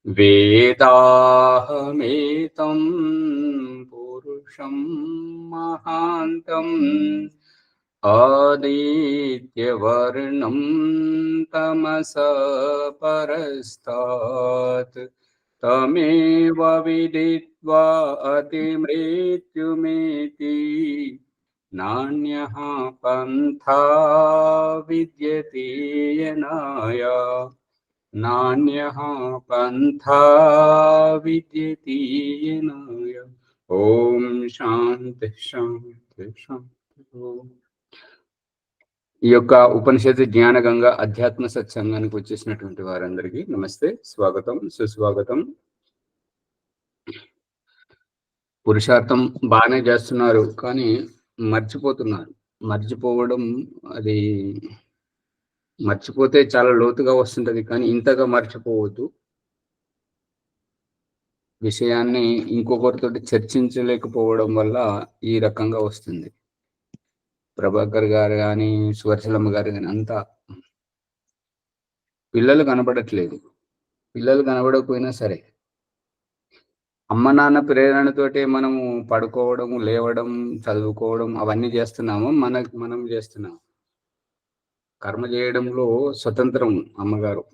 వేదాహమేతం పురుషం మహాంతం ఆదిత్యవర్ణం తమస పరస్తాత్ తమేవ విదిత్వా అతిమృత్యుమేతి నాన్యః పంథా విద్యతే యనాయ నాన్యః పంథా విద్యతే యనాయ. ఓం శాంతి శాంతి శాంతి. ఓం. ఈ యొక్క ఉపనిషత్తు జ్ఞానగంగా అధ్యాత్మ సత్సంగానికి వచ్చేసినటువంటి వారందరికీ నమస్తే, స్వాగతం, సుస్వాగతం. పురుషార్థం బాగానే చేస్తున్నారు, కానీ మర్చిపోతున్నారు. మర్చిపోవడం అది మర్చిపోతే చాలా లోతుగా వస్తుంటది, కానీ ఇంతగా మర్చిపోవద్దు. విషయాన్ని ఇంకొకరితోటి చర్చించలేకపోవడం వల్ల ఈ రకంగా వస్తుంది. ప్రభాకర్ గారు కానీ, సువర్చలమ్మ గారు కానీ అంతా పిల్లలు కనబడట్లేదు. పిల్లలు కనబడకపోయినా సరే అమ్మ నాన్న ప్రేరణతోటే మనము పడుకోవడం, లేవడం, చదువుకోవడం అవన్నీ చేస్తున్నాము. మనం చేస్తున్నాం. కర్మ చేయడంలో స్వతంత్రం అమ్మగారు.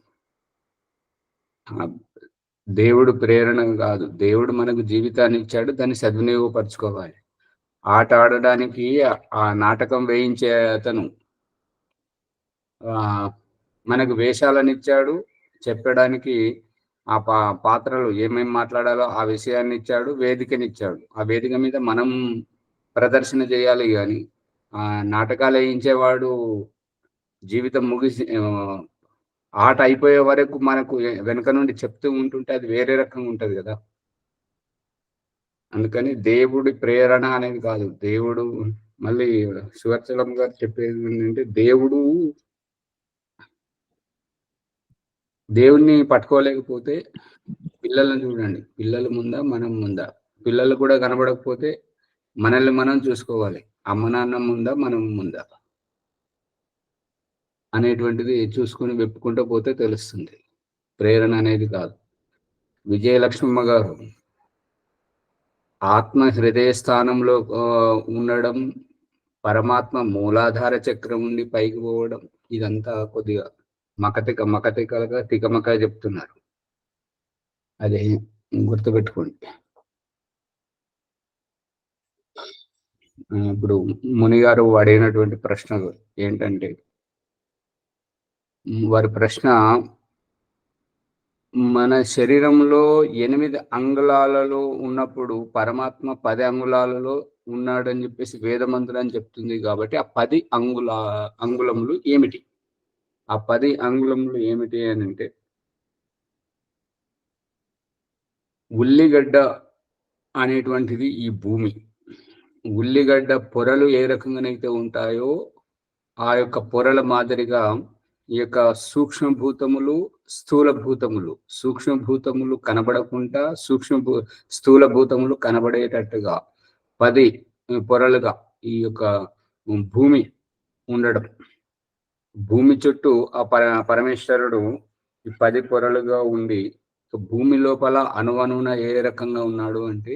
దేవుడు ప్రేరణ కాదు, దేవుడు మనకు జీవితాన్ని ఇచ్చాడు, దాన్ని సద్వినియోగపరచుకోవాలి. ఆట ఆడడానికి ఆ నాటకం వేయించే అతను మనకు వేషాలను ఇచ్చాడు, చెప్పడానికి ఆ పాత్రలు ఏమేమి మాట్లాడాలో ఆ విషయాన్ని ఇచ్చాడు, వేదికనిచ్చాడు. ఆ వేదిక మీద మనం ప్రదర్శన చేయాలి. కానీ ఆ నాటకాలు వేయించేవాడు జీవితం ముగిసి ఆట అయిపోయే వరకు మనకు వెనుక నుండి చెప్తూ ఉంటుంటే అది వేరే రకంగా ఉంటది కదా. అందుకని దేవుడి ప్రేరణ అనేది కాదు. దేవుడు మళ్ళీ సువర్చలం గారు చెప్పేది ఏంటంటే, దేవుణ్ణి పట్టుకోలేకపోతే పిల్లలను చూడండి. పిల్లల ముందా మనం ముందా? పిల్లలు కూడా కనబడకపోతే మనల్ని మనం చూసుకోవాలి. అమ్మ నాన్న ముందా మనం ముందా అనేటువంటిది చూసుకుని వెప్పుకుంటూ పోతే తెలుస్తుంది. ప్రేరణ అనేది కాదు. విజయలక్ష్మమ్మ గారు ఆత్మ హృదయ స్థానంలో ఉండడం, పరమాత్మ మూలాధార చక్రం నుండి పైకి పోవడం, ఇదంతా కొద్దిగా మకతికలుగా తికమక చెప్తున్నారు. అదే గుర్తుపెట్టుకోండి. ఇప్పుడు మునిగారు అడిగినటువంటి ప్రశ్న ఏంటంటే, వారి ప్రశ్న, మన శరీరంలో 8 అంగుళాలలో ఉన్నప్పుడు పరమాత్మ 10 అంగుళాలలో ఉన్నాడని చెప్పేసి వేదమంత్రం అని చెప్తుంది. కాబట్టి ఆ 10 అంగుళములు ఏమిటి? ఆ 10 అంగుళములు ఏమిటి అని అంటే, ఉల్లిగడ్డ అనేటువంటిది ఈ భూమి. ఉల్లిగడ్డ పొరలు ఏ రకంగానైతే ఉంటాయో ఆ యొక్క పొరల మాదిరిగా ఈ యొక్క సూక్ష్మభూతములు, సూక్ష్మభూతములు కనబడకుండా స్థూలభూతములు కనబడేటట్టుగా 10 పొరలుగా ఈ యొక్క భూమి ఉండడం. భూమి చుట్టూ ఆ పరమేశ్వరుడు 10 పొరలుగా ఉండి, భూమి లోపల అణువణువున ఏ రకంగా ఉన్నాడు అంటే,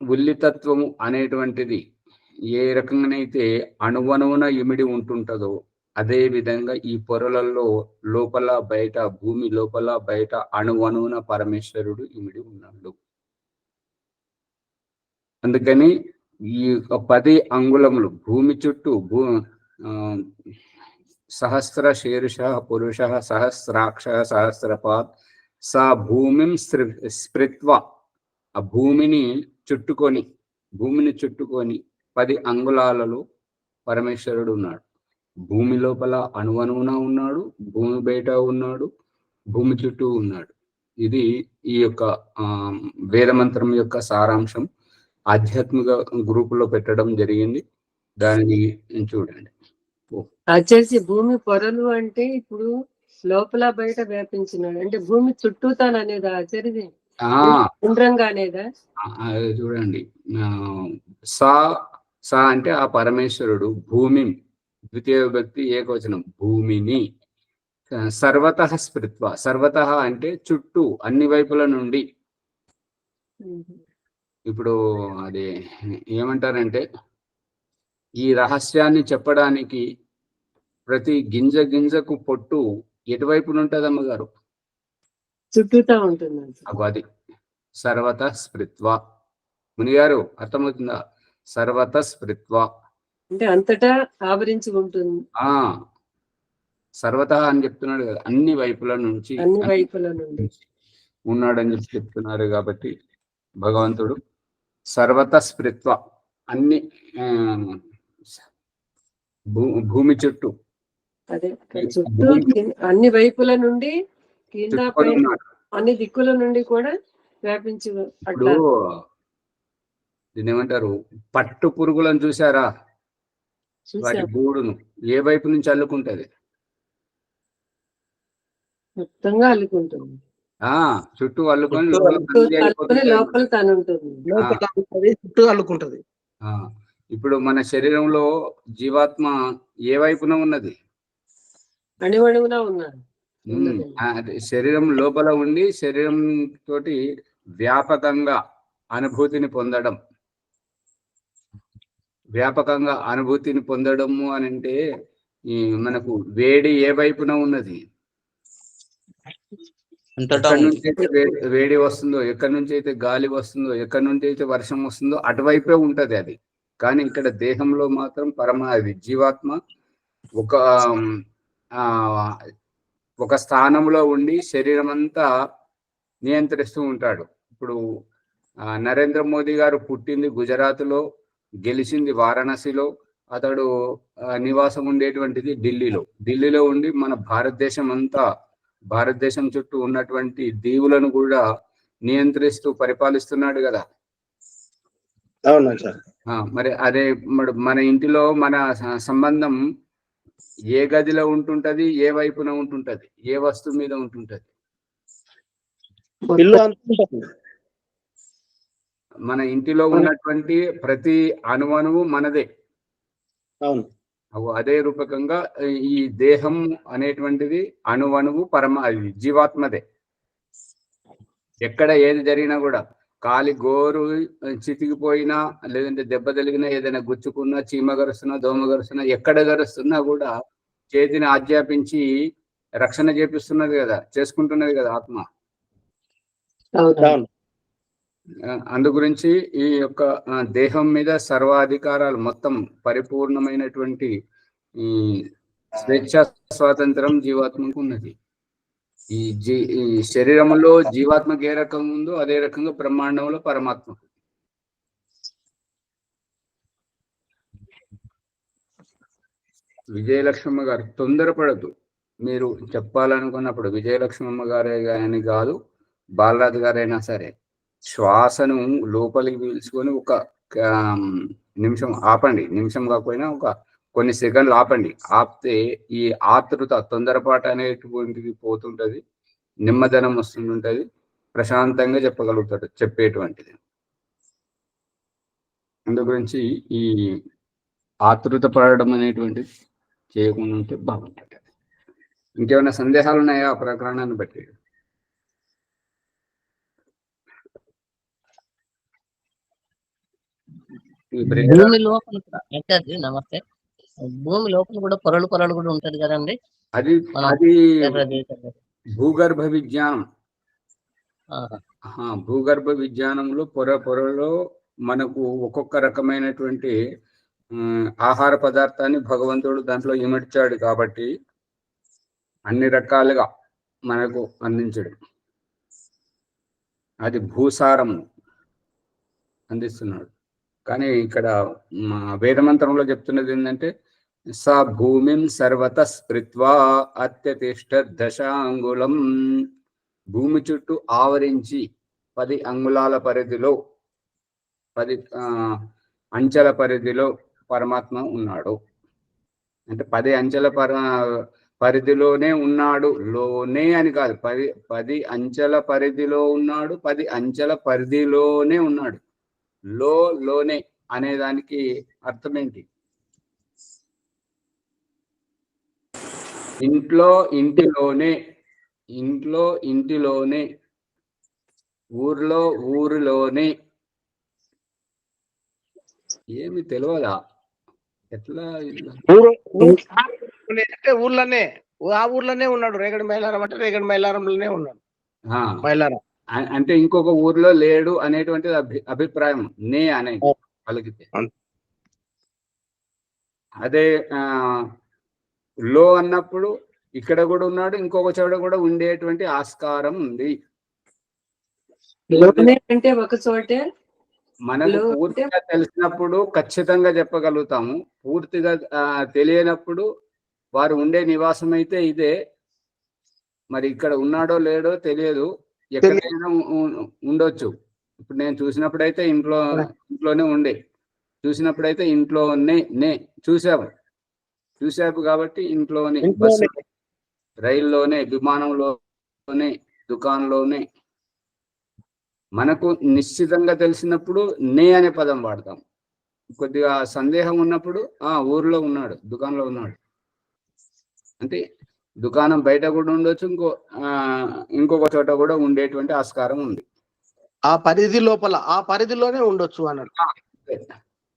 ఉల్లితత్వము అనేటువంటిది ఏ రకంగానైతే అణువణువున ఇమిడి ఉంటుంటదో, అదే విధంగా ఈ పొరలలో లోపల బయట, భూమి లోపల బయట అణువణువున పరమేశ్వరుడు ఇమిడి ఉన్నాడు. అందుకని ఈ 10 అంగుళములు భూమి చుట్టూ సహస్ర శీర్ష పురుష సహస్రాక్ష సహస్రపాత్ స భూమిం స్పృత్వ, ఆ భూమిని చుట్టుకొని 10 అంగుళాలలో పరమేశ్వరుడు ఉన్నాడు. భూమి లోపల అణువణువున ఉన్నాడు, భూమి బయట ఉన్నాడు, భూమి చుట్టూ ఉన్నాడు. ఇది ఈ యొక్క వేదమంత్రం యొక్క సారాంశం. ఆధ్యాత్మిక గ్రూపులో పెట్టడం జరిగింది. దానిని చూడండి. ఆచార్య, భూమి పొరలు అంటే ఇప్పుడు లోపల బయట వ్యాపించినాడు అంటే భూమి చుట్టూతాననేదా ఆచార్య? గుండ్రంగా అనేదా? చూడండి, సా అంటే ఆ పరమేశ్వరుడు భూమి, ద్వితీయ విభక్తి ఏకవచనం, భూమిని సర్వతః స్పృత్వ. సర్వతః అంటే చుట్టూ, అన్ని వైపుల నుండి. ఇప్పుడు అది ఏమంటారంటే, ఈ రహస్యాన్ని చెప్పడానికి ప్రతి గింజ గింజకు పొట్టు ఎటువైపున ఉంటుంది అమ్మగారు? చుట్టూతా ఉంటుంది. అది సర్వతః స్పృత్వ. మునిగారు అర్థమవుతుందా? సర్వతః స్పృత్వ అంటే అంతటా ఆవరించి ఉంటుంది. సర్వతః అని చెప్తున్నాడు కదా, అన్ని వైపుల నుంచి, అన్ని వైపుల నుండి ఉన్నాడని చెప్పి చెప్తున్నారు. కాబట్టి భగవంతుడు సర్వతః స్పృత్వ, అన్ని భూమి చుట్టూ, అదే చుట్టూ అన్ని వైపుల నుండి కింద పైన అన్ని దిక్కుల నుండి కూడా వ్యాపించి. ఇప్పుడు దీన్ని ఏమంటారు, పట్టు పురుగులను చూసారా? వాటి గూడును ఏ వైపు నుంచి అల్లుకుంటది? మొత్తంగా అల్లుకుంటుంది. చుట్టూ అల్లుకొని లోపల తను ఉంటుంది, చుట్టూ అల్లుకుంటది. ఇప్పుడు మన శరీరంలో జీవాత్మ ఏ వైపున ఉన్నది? అణువణువునా ఉన్నారు. శరీరం లోపల ఉండి శరీరం తోటి వ్యాపకంగా అనుభూతిని పొందడం. వ్యాపకంగా అనుభూతిని పొందడము అని అంటే, మనకు వేడి ఏ వైపున ఉన్నది? ఎక్కడి నుంచి అయితే వేడి వస్తుందో, ఎక్కడి నుంచి అయితే గాలి వస్తుందో, ఎక్కడి నుంచి అయితే వర్షం వస్తుందో అటువైపే ఉంటది అది. కానీ ఇక్కడ దేహంలో మాత్రం అది జీవాత్మ ఒక స్థానంలో ఉండి శరీరం అంతా నియంత్రిస్తూ ఉంటాడు. ఇప్పుడు నరేంద్ర మోదీ గారు పుట్టింది గుజరాత్లో, గెలిచింది వారణాసిలో, అతడు నివాసం ఉండేటువంటిది ఢిల్లీలో ఉండి మన భారతదేశం చుట్టూ ఉన్నటువంటి దీవులను కూడా నియంత్రిస్తూ పరిపాలిస్తున్నాడు కదా. అవునా సార్? మరి అదే మన ఇంటిలో మన సంబంధం ఏ గదిలో ఉంటుంటది, ఏ వైపున ఉంటుంటది, ఏ వస్తువు మీద ఉంటుంటది? మన ఇంటిలో ఉన్నటువంటి ప్రతి అణువణువు మనదే. అవును. అదే రూపకంగా ఈ దేహం అనేటువంటిది అణువణువు జీవాత్మదే. ఎక్కడ ఏది జరిగినా కూడా, కాలి గోరు చితికిపోయినా, లేదంటే దెబ్బ తగిలినా, ఏదైనా గుచ్చుకున్నా, చీమ గరుస్తున్నా, దోమ గరుస్తున్నా, ఎక్కడ గరుస్తున్నా కూడా చేతిని ఆజ్ఞాపించి రక్షణ చేపిస్తున్నది కదా, చేసుకుంటున్నది కదా ఆత్మ. అందు గురించి ఈ యొక్క దేహం మీద సర్వాధికారాలు, మొత్తం పరిపూర్ణమైనటువంటి ఈ స్వేచ్ఛా స్వాతంత్రం జీవాత్మకు ఉన్నది. ఈ శరీరంలో జీవాత్మకు ఏ రకంగా ఉందో అదే రకంగా బ్రహ్మాండంలో పరమాత్మకు. విజయలక్ష్మమ్మ గారు తొందరపడద్దు. మీరు చెప్పాలనుకున్నప్పుడు విజయలక్ష్మమ్మ గారే అని కాదు, బాలరాజు గారైనా సరే, శ్వాసను లోపలికి పీల్చుకొని ఒక నిమిషం ఆపండి. నిమిషం కాకపోయినా ఒక కొన్ని సెకండ్లు ఆపండి. ఆపితే ఈ ఆతృత, తొందరపాటు అనేటువంటిది పోతుంటది, నెమ్మదనం వస్తుంటది, ప్రశాంతంగా చెప్పగలుగుతాడు చెప్పేటువంటిది. అందు గురించి ఈ ఆతృత పడడం అనేటువంటిది చేయకుండా ఉంటే బాగుంటుంది. ఇంకేమైనా సందేహాలు ఉన్నాయా ఆ ప్రకరణాన్ని బట్టి? భూమి లోపల నమస్తే, భూమి లోపల కూడా పొరలు కూడా ఉంటది కదండి. అది భూగర్భ విజ్ఞానం. భూగర్భ విజ్ఞానంలో పొరలో మనకు ఒక్కొక్క రకమైనటువంటి ఆహార పదార్థాన్ని భగవంతుడు దాంట్లో ఇమర్చాడు కాబట్టి అన్ని రకాలుగా మనకు అందించడు. అది భూసారము అందిస్తున్నాడు. కానీ ఇక్కడ వేదమంత్రంలో చెప్తున్నది ఏంటంటే, స భూమిం సర్వత స్పృత్వా అత్యతిష్ట దశాంగులం. భూమి చుట్టూ ఆవరించి 10 అంగుళాల పరిధిలో, 10 అంచెల పరిధిలో పరమాత్మ ఉన్నాడు. అంటే 10 అంచెల పరిధిలోనే ఉన్నాడు, లోనే అని కాదు, 10 అంచెల పరిధిలో ఉన్నాడు, 10 అంచెల పరిధిలోనే ఉన్నాడు. లోనే అనే దానికి అర్థం ఏంటి? ఇంట్లో ఇంటిలోనే, ఊరిలోనే. ఏమి తెలియదా ఎట్లా అంటే ఊర్లోనే, ఆ ఊర్లోనే ఉన్నాడు. రేగడి మైలారం అంటే రేగడి మైలారంలోనే ఉన్నాడు. ఆ, మైలారం అంటే ఇంకొక ఊర్లో లేడు అనేటువంటిది అభిప్రాయం నే అనేది పలికితే. అదే లో అన్నప్పుడు ఇక్కడ కూడా ఉన్నాడు, ఇంకొక చోట కూడా ఉండేటువంటి ఆస్కారం ఉంది. లోనే అంటే ఒక చోటే, మనకు పూర్తిగా తెలిసినప్పుడు ఖచ్చితంగా చెప్పగలుగుతాము. పూర్తిగా తెలియనప్పుడు వారు ఉండే నివాసం అయితే ఇదే, మరి ఇక్కడ ఉన్నాడో లేడో తెలియదు, ఎక్కడైనా ఉండొచ్చు. ఇప్పుడు నేను చూసినప్పుడైతే ఇంట్లోనే ఉండే, చూసినప్పుడైతే ఇంట్లోనే చూసావు కాబట్టి ఇంట్లోనే, బస్సు, రైల్లోనే, విమానంలోనే, దుకాణంలోనే. మనకు నిశ్చితంగా తెలిసినప్పుడు నే అనే పదం వాడతాం. కొద్దిగా సందేహం ఉన్నప్పుడు ఊర్లో ఉన్నాడు, దుకాణంలో ఉన్నాడు అంటే దుకాణం బయట కూడా ఉండొచ్చు, ఇంకొక చోట కూడా ఉండేటువంటి ఆస్కారం ఉంది. ఆ పరిధి లోపల, ఆ పరిధిలోనే ఉండొచ్చు అన్నాడు.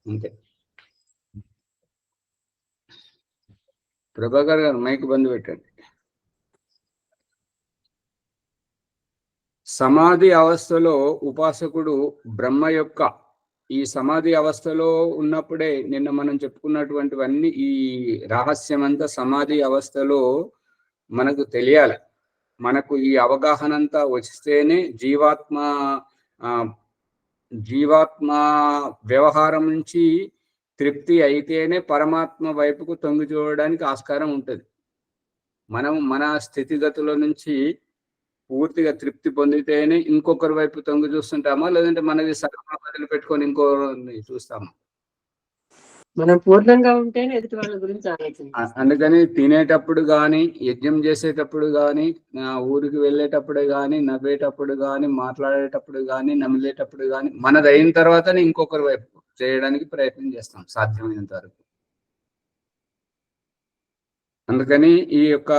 అంతే. ప్రభాకర్ గారు మైక్ బంద్ పెట్టండి. సమాధి అవస్థలో ఉపాసకుడు బ్రహ్మ యొక్క ఈ సమాధి అవస్థలో ఉన్నప్పుడే నిన్న మనం చెప్పుకున్నటువంటివన్నీ, ఈ రహస్యం అంతా సమాధి అవస్థలో మనకు తెలియాలి. మనకు ఈ అవగాహన అంతా వస్తేనే జీవాత్మ వ్యవహారం నుంచి తృప్తి అయితేనే పరమాత్మ వైపుకు తొంగి చూడడానికి ఆస్కారం ఉంటుంది. మనం మన స్థితిగతుల నుంచి పూర్తిగా తృప్తి పొందితేనే ఇంకొకరి వైపు తొంగి చూస్తుంటామా, లేదంటే మనది సగం బదులు పెట్టుకొని ఇంకోరిని చూస్తామా? మనం పూర్ణంగా ఉంటేనే ఎదుటి వాళ్ళ గురించి ఆలోచించాలి. అందుకని తినేటప్పుడు కానీ, యజ్ఞం చేసేటప్పుడు కానీ, ఊరికి వెళ్ళేటప్పుడు కానీ, నవ్వేటప్పుడు కానీ, మాట్లాడేటప్పుడు కానీ, నమిలేటప్పుడు కానీ, మనది అయిన తర్వాతనే ఇంకొకరి వైపు చేయడానికి ప్రయత్నం చేస్తాం సాధ్యమైనంత వరకు. అందుకని ఈ యొక్క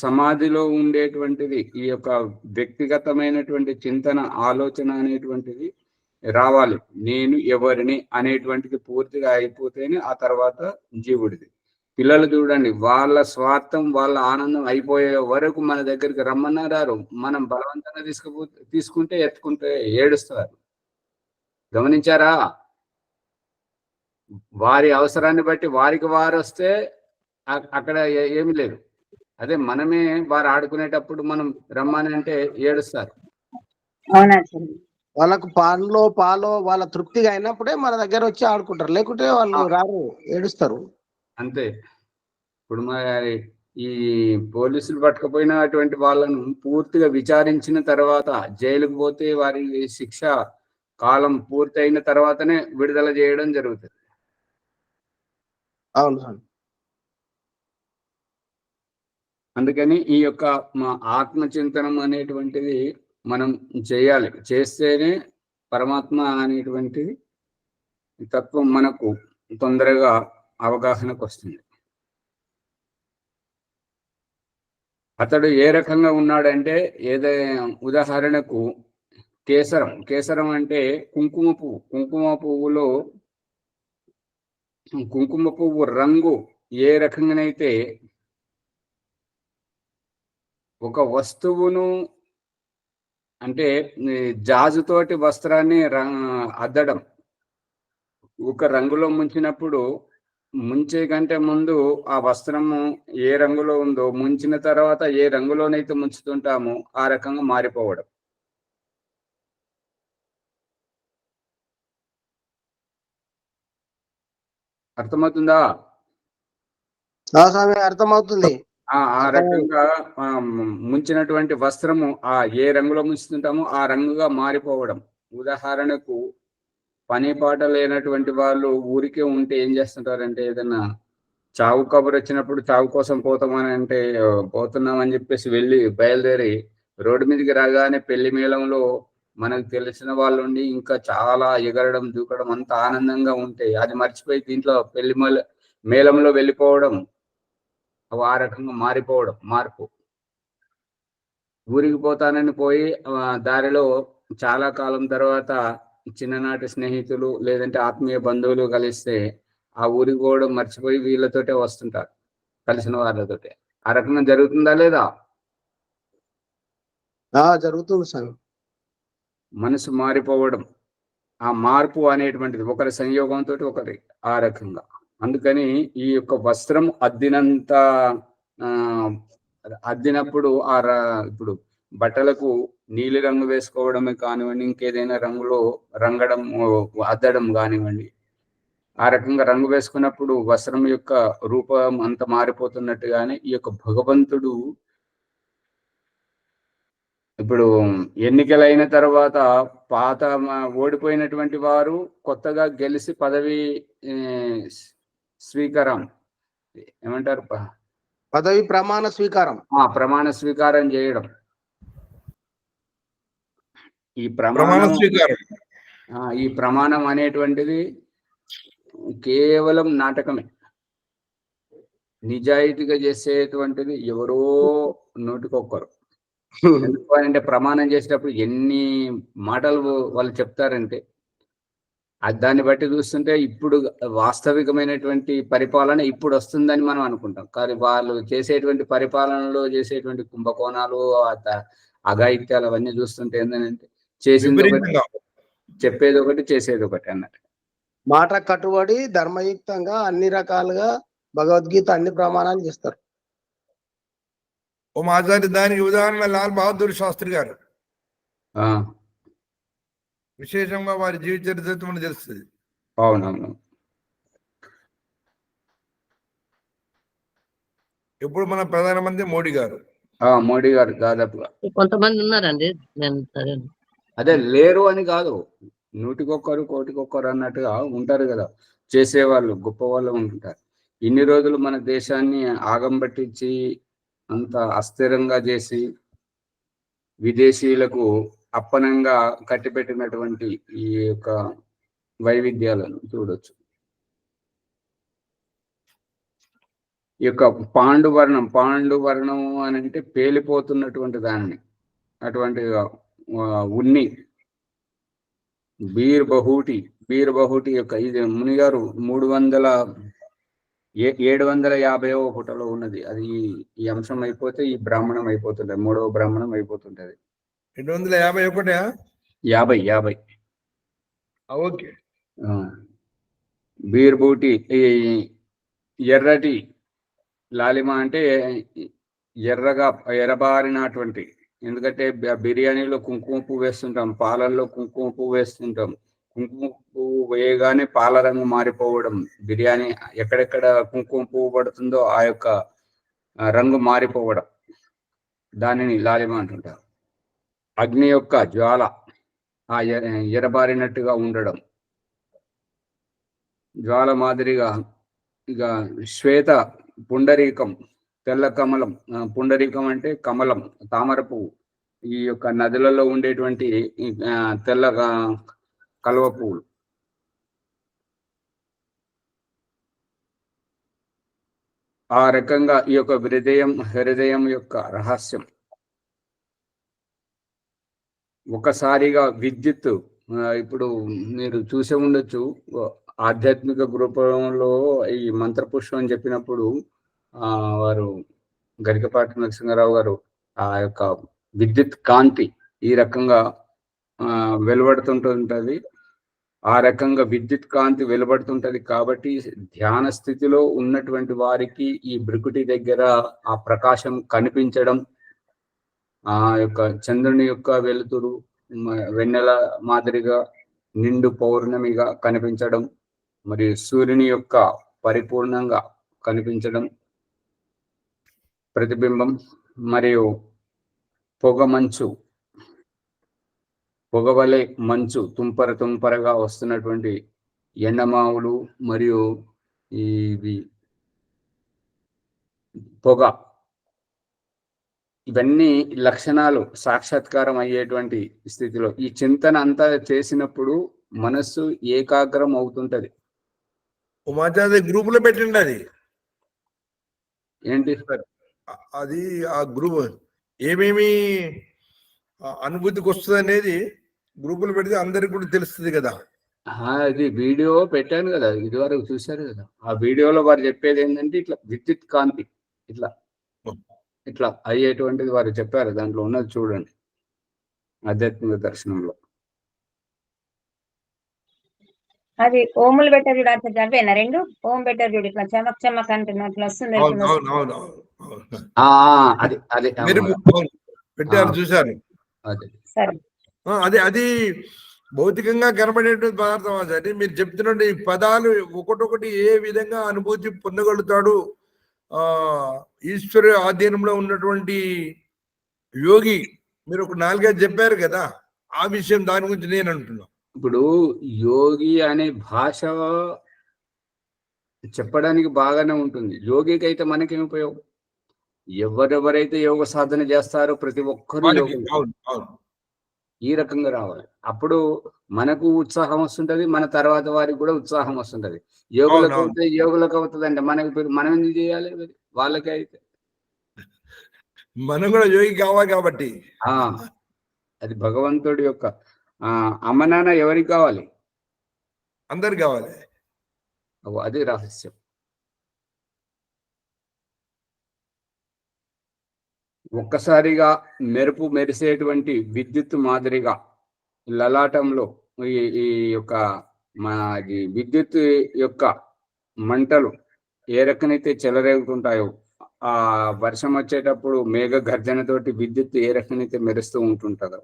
సమాధిలో ఉండేటువంటిది, ఈ యొక్క వ్యక్తిగతమైనటువంటి చింతన, ఆలోచన అనేటువంటిది రావాలి. నేను ఎవరిని అనేటువంటిది పూర్తిగా అయిపోతేనే ఆ తర్వాత జీవుడిది. పిల్లలు చూడండి, వాళ్ళ స్వార్థం, వాళ్ళ ఆనందం అయిపోయే వరకు మన దగ్గరికి రమ్మన్నారు, మనం బలవంతంగా తీసుకుంటే ఎత్తుకుంటే ఏడుస్తారు. గమనించారా? వారి అవసరాన్ని బట్టి వారికి వారు వస్తే అక్కడ ఏమి లేదు. అదే మనమే వారు ఆడుకునేటప్పుడు మనం రమ్మని అంటే ఏడుస్తారు. వాళ్ళకు పాలో వాళ్ళ తృప్తిగా అయినప్పుడే మన దగ్గర వచ్చి ఆడుకుంటారు, లేకుంటే వాళ్ళు రారు, ఏడుస్తారు. అంతే. ఇప్పుడు మరి ఈ పోలీసులు పట్టుకపోయినటువంటి వాళ్ళను పూర్తిగా విచారించిన తర్వాత, జైలుకు పోతే వారి శిక్ష కాలం పూర్తయిన తర్వాతనే విడుదల చేయడం జరుగుతుంది. అవును సార్. అందుకని ఈ యొక్క ఆత్మచింతనం అనేటువంటిది మనం చేయాలి. చేస్తేనే పరమాత్మ అనేటువంటిది తత్వం మనకు తొందరగా అవగాహనకు వస్తుంది. అతడు ఏ రకంగా ఉన్నాడంటే, ఏదైనా ఉదాహరణకు కేసరం అంటే కుంకుమ పువ్వులో కుంకుమ పువ్వు రంగు ఏ రకంగానైతే ఒక వస్తువును, అంటే జాజుతోటి వస్త్రాన్ని అద్దడం, ఒక రంగులో ముంచినప్పుడు ముంచే కంటే ముందు ఆ వస్త్రము ఏ రంగులో ఉందో, ముంచిన తర్వాత ఏ రంగులోనైతే ముంచుతుంటామో ఆ రకంగా మారిపోవడం. అర్థమవుతుందా? అర్థమవుతుంది. ఆ రకంగా ముంచినటువంటి వస్త్రము ఏ రంగులో ముంచుతుంటామో ఆ రంగుగా మారిపోవడం. ఉదాహరణకు పని పాట లేనటువంటి వాళ్ళు ఊరికే ఉంటే ఏం చేస్తుంటారంటే, ఏదైనా చావు కబురు వచ్చినప్పుడు చావు కోసం పోతున్నామని చెప్పేసి బయలుదేరి రోడ్డు మీదకి రాగానే పెళ్లి మేళంలో మనకు తెలిసిన వాళ్ళు ఉండి ఇంకా చాలా ఎగరడం, దూకడం, అంత ఆనందంగా ఉంటే అది మర్చిపోయి దీంట్లో పెళ్లి మేళంలో వెళ్ళిపోవడం, ఆ రకంగా మారిపోవడం, మార్పు. ఊరికి పోతానని పోయి దారిలో చాలా కాలం తర్వాత చిన్ననాటి స్నేహితులు లేదంటే ఆత్మీయ బంధువులు కలిస్తే ఆ ఊరికి పోవడం మర్చిపోయి వీళ్ళతోటే వస్తుంటారు, కలిసిన వాళ్ళతోటే. ఆ రకంగా జరుగుతుందా లేదా? జరుగుతుంది సార్. మనసు మారిపోవడం, ఆ మార్పు అనేటువంటిది ఒకరి సంయోగంతో ఒకరి ఆ రకంగా. అందుకని ఈ యొక్క వస్త్రం అద్దినంత అద్దినప్పుడు ఇప్పుడు బట్టలకు నీలి రంగు వేసుకోవడమే కానివ్వండి, ఇంకేదైనా రంగులో రంగడం అద్దడం కానివ్వండి, ఆ రకంగా రంగు వేసుకున్నప్పుడు వస్త్రం యొక్క రూపం అంత మారిపోతున్నట్టుగానే ఈ యొక్క భగవంతుడు ఇప్పుడు ఎన్నికలైన తర్వాత పాత ఓడిపోయినటువంటి వారు కొత్తగా గెలిచి పదవి స్వీకారం ఏమంటారు, పదవి ప్రమాణ స్వీకారం, ప్రమాణ స్వీకారం చేయడం. ఈ ప్రమాణం అనేటువంటిది కేవలం నాటకమే. నిజాయితీగా చేసేటువంటిది ఎవరో నోటికొక్కరు. ఎందుకంటే ప్రమాణం చేసేటప్పుడు ఎన్ని మాటలు వాళ్ళు చెప్తారంటే దాన్ని బట్టి చూస్తుంటే ఇప్పుడు వాస్తవికమైనటువంటి పరిపాలన ఇప్పుడు వస్తుందని మనం అనుకుంటాం. కానీ వాళ్ళు చేసేటువంటి పరిపాలనలో చేసేటువంటి కుంభకోణాలు, అఘాయిత్యాలు అవన్నీ చూస్తుంటే ఏంటంటే చేసింది ఒకటి, చెప్పేది ఒకటి, చేసేది ఒకటి అన్నట్టు. మాట కట్టుబడి ధర్మయుక్తంగా అన్ని రకాలుగా భగవద్గీత అన్ని ప్రమాణాలు చేస్తారు. ఓ మాజారి దానికి ఉదాహరణ లాల్ బహదూర్ శాస్త్రి గారు. విశేషంగా వారి జీవిత చరిత్ర మనకు తెలుస్తుంది. అవునవును. ఇప్పుడు మన ప్రధానమంత్రి మోడీ గారు. మోడీ గారు దాదాపుగా కొంతమంది ఉన్నారండి, అదే లేరు అని కాదు, నూటికొక్కరు కోటికొక్కరు అన్నట్టుగా ఉంటారు కదా చేసేవాళ్ళు, గొప్ప వాళ్ళు ఉంటారు. ఇన్ని రోజులు మన దేశాన్ని ఆగం పట్టించి అంత అస్థిరంగా చేసి విదేశీయులకు అప్పనంగా కట్టిపెట్టినటువంటి ఈ యొక్క వైవిధ్యాలను చూడొచ్చు. ఈ యొక్క పాండువర్ణం అని అంటే పేలిపోతున్నటువంటి దానిని, అటువంటి ఉన్ని బీర్ బహూటి యొక్క ఇది మునిగారు 750వ పుటలో ఉన్నది. అది ఈ అంశం అయిపోతే ఈ బ్రాహ్మణం అయిపోతుంటది, 3వ బ్రాహ్మణం అయిపోతుంటది. 751 ఓకే. బీర్ బూటి ఎర్రటి లాలిమ అంటే ఎర్రబారినటువంటి, ఎందుకంటే బిర్యానీలో కుంకుమ పువ్వు వేస్తుంటాం, పాలల్లో కుంకుమ పువ్వు వేస్తుంటాం. కుంకుమ పువ్వు వేయగానే పాల రంగు మారిపోవడం, బిర్యానీ ఎక్కడెక్కడ కుంకుమ పువ్వు పడుతుందో ఆ యొక్క రంగు మారిపోవడం, దానిని లాలిమ అంటుంటారు. అగ్ని యొక్క జ్వాల ఆ ఎరబారినట్టుగా ఉండడం, జ్వాల మాదిరిగా. ఇక శ్వేత పుండరీకం, తెల్ల కమలం. పుండరీకం అంటే కమలం, తామర పువ్వు. ఈ యొక్క నదులలో ఉండేటువంటి తెల్ల కలువ పువ్వులు. ఆ రకంగా ఈ యొక్క హృదయం యొక్క రహస్యం. ఒకసారిగా విద్యుత్, ఇప్పుడు మీరు చూసే ఉండొచ్చు ఆధ్యాత్మిక రూపంలో ఈ మంత్రపుష్పం అని చెప్పినప్పుడు వారు గరికపాటి నరసింహారావు గారు ఆ యొక్క విద్యుత్ కాంతి ఈ రకంగా వెలువడుతుంటుంది. ఆ రకంగా విద్యుత్ కాంతి వెలువడుతుంటది కాబట్టి ధ్యాన స్థితిలో ఉన్నటువంటి వారికి ఈ బ్రుకుటి దగ్గర ఆ ప్రకాశం కనిపించడం, ఆ యొక్క చంద్రుని యొక్క వెలుతురు వెన్నెల మాదిరిగా నిండు పౌర్ణమిగా కనిపించడం, మరియు సూర్యుని యొక్క పరిపూర్ణంగా కనిపించడం ప్రతిబింబం, మరియు పొగవలే మంచు తుంపరగా వస్తున్నటువంటి ఎండమావులు, మరియు ఇవి పొగ, ఇవన్నీ లక్షణాలు సాక్షాత్కారం అయ్యేటువంటి స్థితిలో ఈ చింతన అంతా చేసినప్పుడు మనస్సు ఏకాగ్రం అవుతుంటది. గ్రూప్ లో పెట్టండి, అది ఏంటి? అది ఆ గ్రూప్ ఏమేమి అనుభూతికి వస్తుంది అనేది గ్రూపులు పెడితే అందరికి కూడా తెలుస్తుంది కదా. అది వీడియో పెట్టాను కదా, ఇదివరకు చూశారు కదా. ఆ వీడియోలో వారు చెప్పేది ఏంటంటే ఇట్లా విద్యుత్ కాంతి ఇట్లా ఇట్లా అయ్యేటువంటిది వారు చెప్పారు. దాంట్లో ఉన్నది చూడండి, ఆధ్యాత్మిక దర్శనంలో. అది ఓములు పెట్టారు చూడు, అట్లా చదివేనా రెండు ఓం పెట్టారు చూడు, ఇట్లా చెమక్ చెమక్ అంటున్నట్లు వస్తుంది. అది అది పెట్టారు, చూశారు. సరే, అదే అది భౌతికంగా కనబడేటువంటి పదార్థం. అది మీరు చెప్తున్నట్టు ఈ పదాలు ఒకటొకటి ఏ విధంగా అనుభూతి పొందగలుగుతాడు ఈశ్వరు ఆధీనంలో ఉన్నటువంటి యోగి. మీరు ఒక 4-5 చెప్పారు కదా, ఆ విషయం దాని గురించి నేను అంటున్నా. ఇప్పుడు యోగి అనే భాష చెప్పడానికి బాగానే ఉంటుంది. యోగికి అయితే మనకేం ఉపయోగం? ఎవరెవరైతే యోగ సాధన చేస్తారో ప్రతి ఒక్కరు ఈ రకంగా రావాలి. అప్పుడు మనకు ఉత్సాహం వస్తుంటది, మన తర్వాత వారికి కూడా ఉత్సాహం వస్తుంటది. యోగులకు అవుతుంది అంటే మనం ఎందుకు చేయాలి? వాళ్ళకే అయితే మనం కూడా యోగి కావాలి కాబట్టి. అది భగవంతుడి యొక్క అమ్మ నాన్న ఎవరికి కావాలి? అందరికి కావాలి. అది రహస్యం. ఒక్కసారిగా మెరుపు మెరిసేటువంటి విద్యుత్ మాదిరిగా లలాటంలో ఈ యొక్క విద్యుత్ యొక్క మంటలు ఏ రకనైతే చెలరేగుతుంటాయో, ఆ వర్షం వచ్చేటప్పుడు మేఘ గర్జనతోటి విద్యుత్ ఏ రకనైతే మెరుస్తూ ఉంటుంటుందో,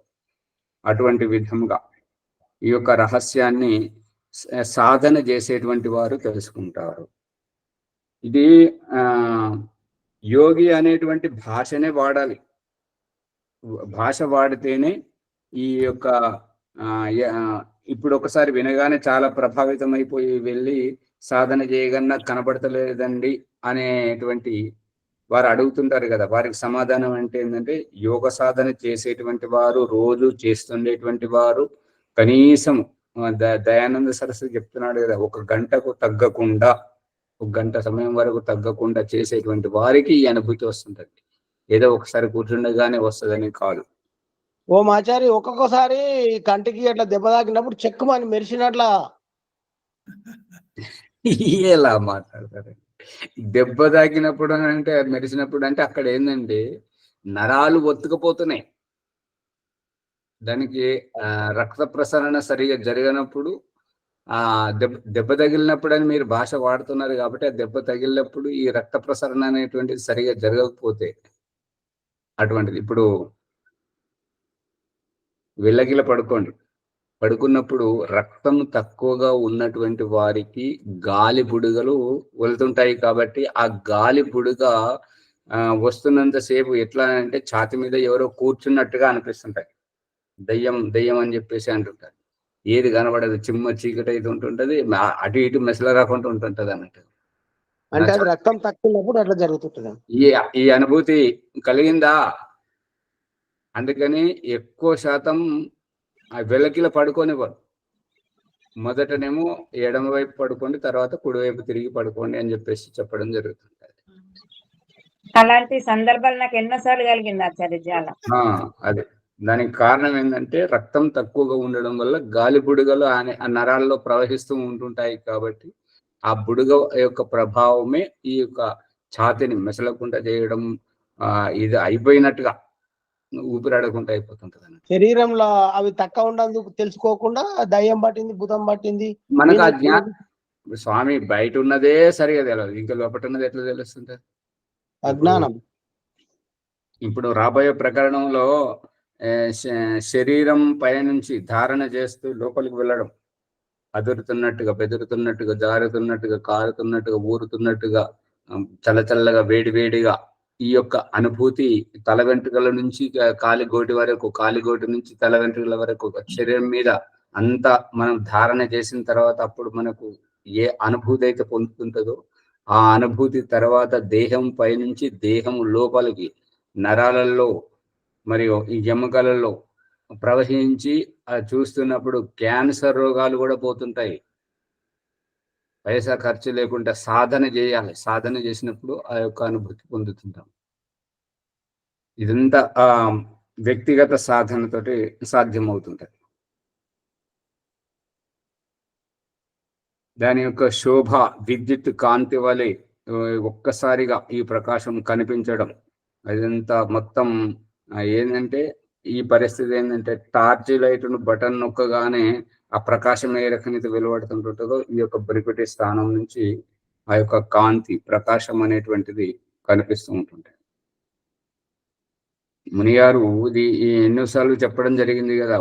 అటువంటి విధంగా ఈ యొక్క రహస్యాన్ని సాధన చేసేటువంటి వారు తెలుసుకుంటారు. ఇది యోగి అనేటువంటి భాషనే వాడాలి. భాష వాడితేనే ఈ యొక్క ఇప్పుడు ఒకసారి వినగానే చాలా ప్రభావితం అయిపోయి వెళ్ళి సాధన చేయగన్నా కనబడతలేదండి అనేటువంటి వారు అడుగుతుంటారు కదా. వారికి సమాధానం అంటే ఏంటంటే, యోగ సాధన చేసేటువంటి వారు, రోజు చేస్తుండేటువంటి వారు, కనీసం దయానంద సరస్వతి చెప్తున్నాడు కదా, 1 గంటకు తగ్గకుండా, 1 గంట సమయం వరకు తగ్గకుండా చేసేటువంటి వారికి ఈ అనుభూతి వస్తుంటది. ఏదో ఒకసారి కూర్చుండగానే వస్తుందని కాదు. ఓ మాచారి, ఒక్కొక్కసారి కంటికి అట్లా దెబ్బ తాకినప్పుడు చెక్కుమని మెరిసినట్లా. ఎలా మాట్లాడతారు? దెబ్బ తాకినప్పుడు అంటే, మెరిసినప్పుడు అంటే అక్కడ ఏంటంటే నరాలు ఒత్తుకుపోతున్నాయి. దానికి రక్త ప్రసరణ సరిగా జరగనప్పుడు, దెబ్బ తగిలినప్పుడు అని మీరు భాష వాడుతున్నారు కాబట్టి, ఆ దెబ్బ తగిలినప్పుడు ఈ రక్త ప్రసరణ అనేటువంటిది సరిగా జరగకపోతే అటువంటిది. ఇప్పుడు వెళ్ళగిల పడుకున్నప్పుడు రక్తం తక్కువగా ఉన్నటువంటి వారికి గాలి బుడగలు వెళ్తుంటాయి కాబట్టి, ఆ గాలి బుడగ వస్తున్నంతసేపు ఎట్లా అంటే ఛాతి మీద ఎవరో కూర్చున్నట్టుగా అనిపిస్తుంటాయి. దయ్యం అని చెప్పేసి అంటుంటారు. ఏది కనబడదు, చిమ్మ చీకటి అయితే ఉంటుంటది, అటు ఇటు మెసలు రాకుండా ఉంటుంటది అన్నట్టు. అంటే అది రక్తం తక్కువప్పుడు అట్లా జరుగుతుంటది. ఈ అనుభూతి కలిగిందా? అందుకని ఎక్కువ శాతం వెలకిల పడుకోనివ్వరు. మొదటనేమో ఎడమ వైపు పడుకోండి, తర్వాత కుడివైపు తిరిగి పడుకోండి అని చెప్పేసి చెప్పడం జరుగుతుంది. అలాంటి సందర్భాలు నాకు ఎన్నోసార్లు కలిగింది ఆచార్య. చాలా అదే దానికి కారణం ఏంటంటే, రక్తం తక్కువగా ఉండడం వల్ల గాలి బుడగలు ఆ నరాల్లో ప్రవహిస్తూ ఉంటుంటాయి కాబట్టి, ఆ బుడగ యొక్క ప్రభావమే ఈ యొక్క ఛాతిని మెసలకుండా చేయడం, ఇది అయిపోయినట్టుగా ఊపిరాడకుండా అయిపోతుంటది అన్నట్టు. శరీరంలో అవి తక్కువ ఉండదు తెలుసుకోకుండా దయ్యం పట్టింది, భూతం పట్టింది మనకు ఆ జ్ఞానం. స్వామి బయట ఉన్నదే సరిగా తెలియదు, ఇంకా లోపల ఉన్నది ఎట్లా తెలుస్తుంటది? అజ్ఞానం. ఇప్పుడు రాబోయే ప్రకరణంలో శరీరం పైనుంచి ధారణ చేస్తూ లోపలికి వెళ్ళడం, అదురుతున్నట్టుగా, బెదురుతున్నట్టుగా, జారుతున్నట్టుగా, కారుతున్నట్టుగా, ఊరుతున్నట్టుగా, చల్లచల్లగా, వేడివేడిగా ఈ యొక్క అనుభూతి తల వెంట్రుకల నుంచి కాలిగోటి వరకు, కాలిగోటి నుంచి తల వెంట్రుకల వరకు శరీరం మీద అంతా మనం ధారణ చేసిన తర్వాత, అప్పుడు మనకు ఏ అనుభూతి అయితే పొందుతుంటుందో, ఆ అనుభూతి తర్వాత దేహం పైనుంచి దేహం లోపలికి నరాలలో మరియు ఈ ఎముకలలో ప్రవహించి చూస్తున్నప్పుడు క్యాన్సర్ రోగాలు కూడా పోతుంటాయి. పైసా ఖర్చు లేకుండా సాధన చేయాలి. సాధన చేసినప్పుడు ఆ యొక్క అనుభూతి పొందుతుంటాం. ఇదంతా వ్యక్తిగత సాధనతోటి సాధ్యమవుతుంటది. దాని యొక్క శోభ విద్యుత్ కాంతి వలె ఒక్కసారిగా ఈ ప్రకాశం కనిపించడం, అదంతా మొత్తం ఏంటంటే ఈ పరిస్థితి ఏంటంటే టార్చ్ లైట్ను బటన్ నొక్కగానే ఆ ప్రకాశం ఏ రకంగా వెలువడుతుంటుందో ఈ యొక్క బ్రికెట్ స్థానం నుంచి ఆ యొక్క కాంతి ప్రకాశం అనేటువంటిది కనిపిస్తూ ఉంటుంటాయి. మునిగారు ఇది ఎన్నోసార్లు చెప్పడం జరిగింది కదా,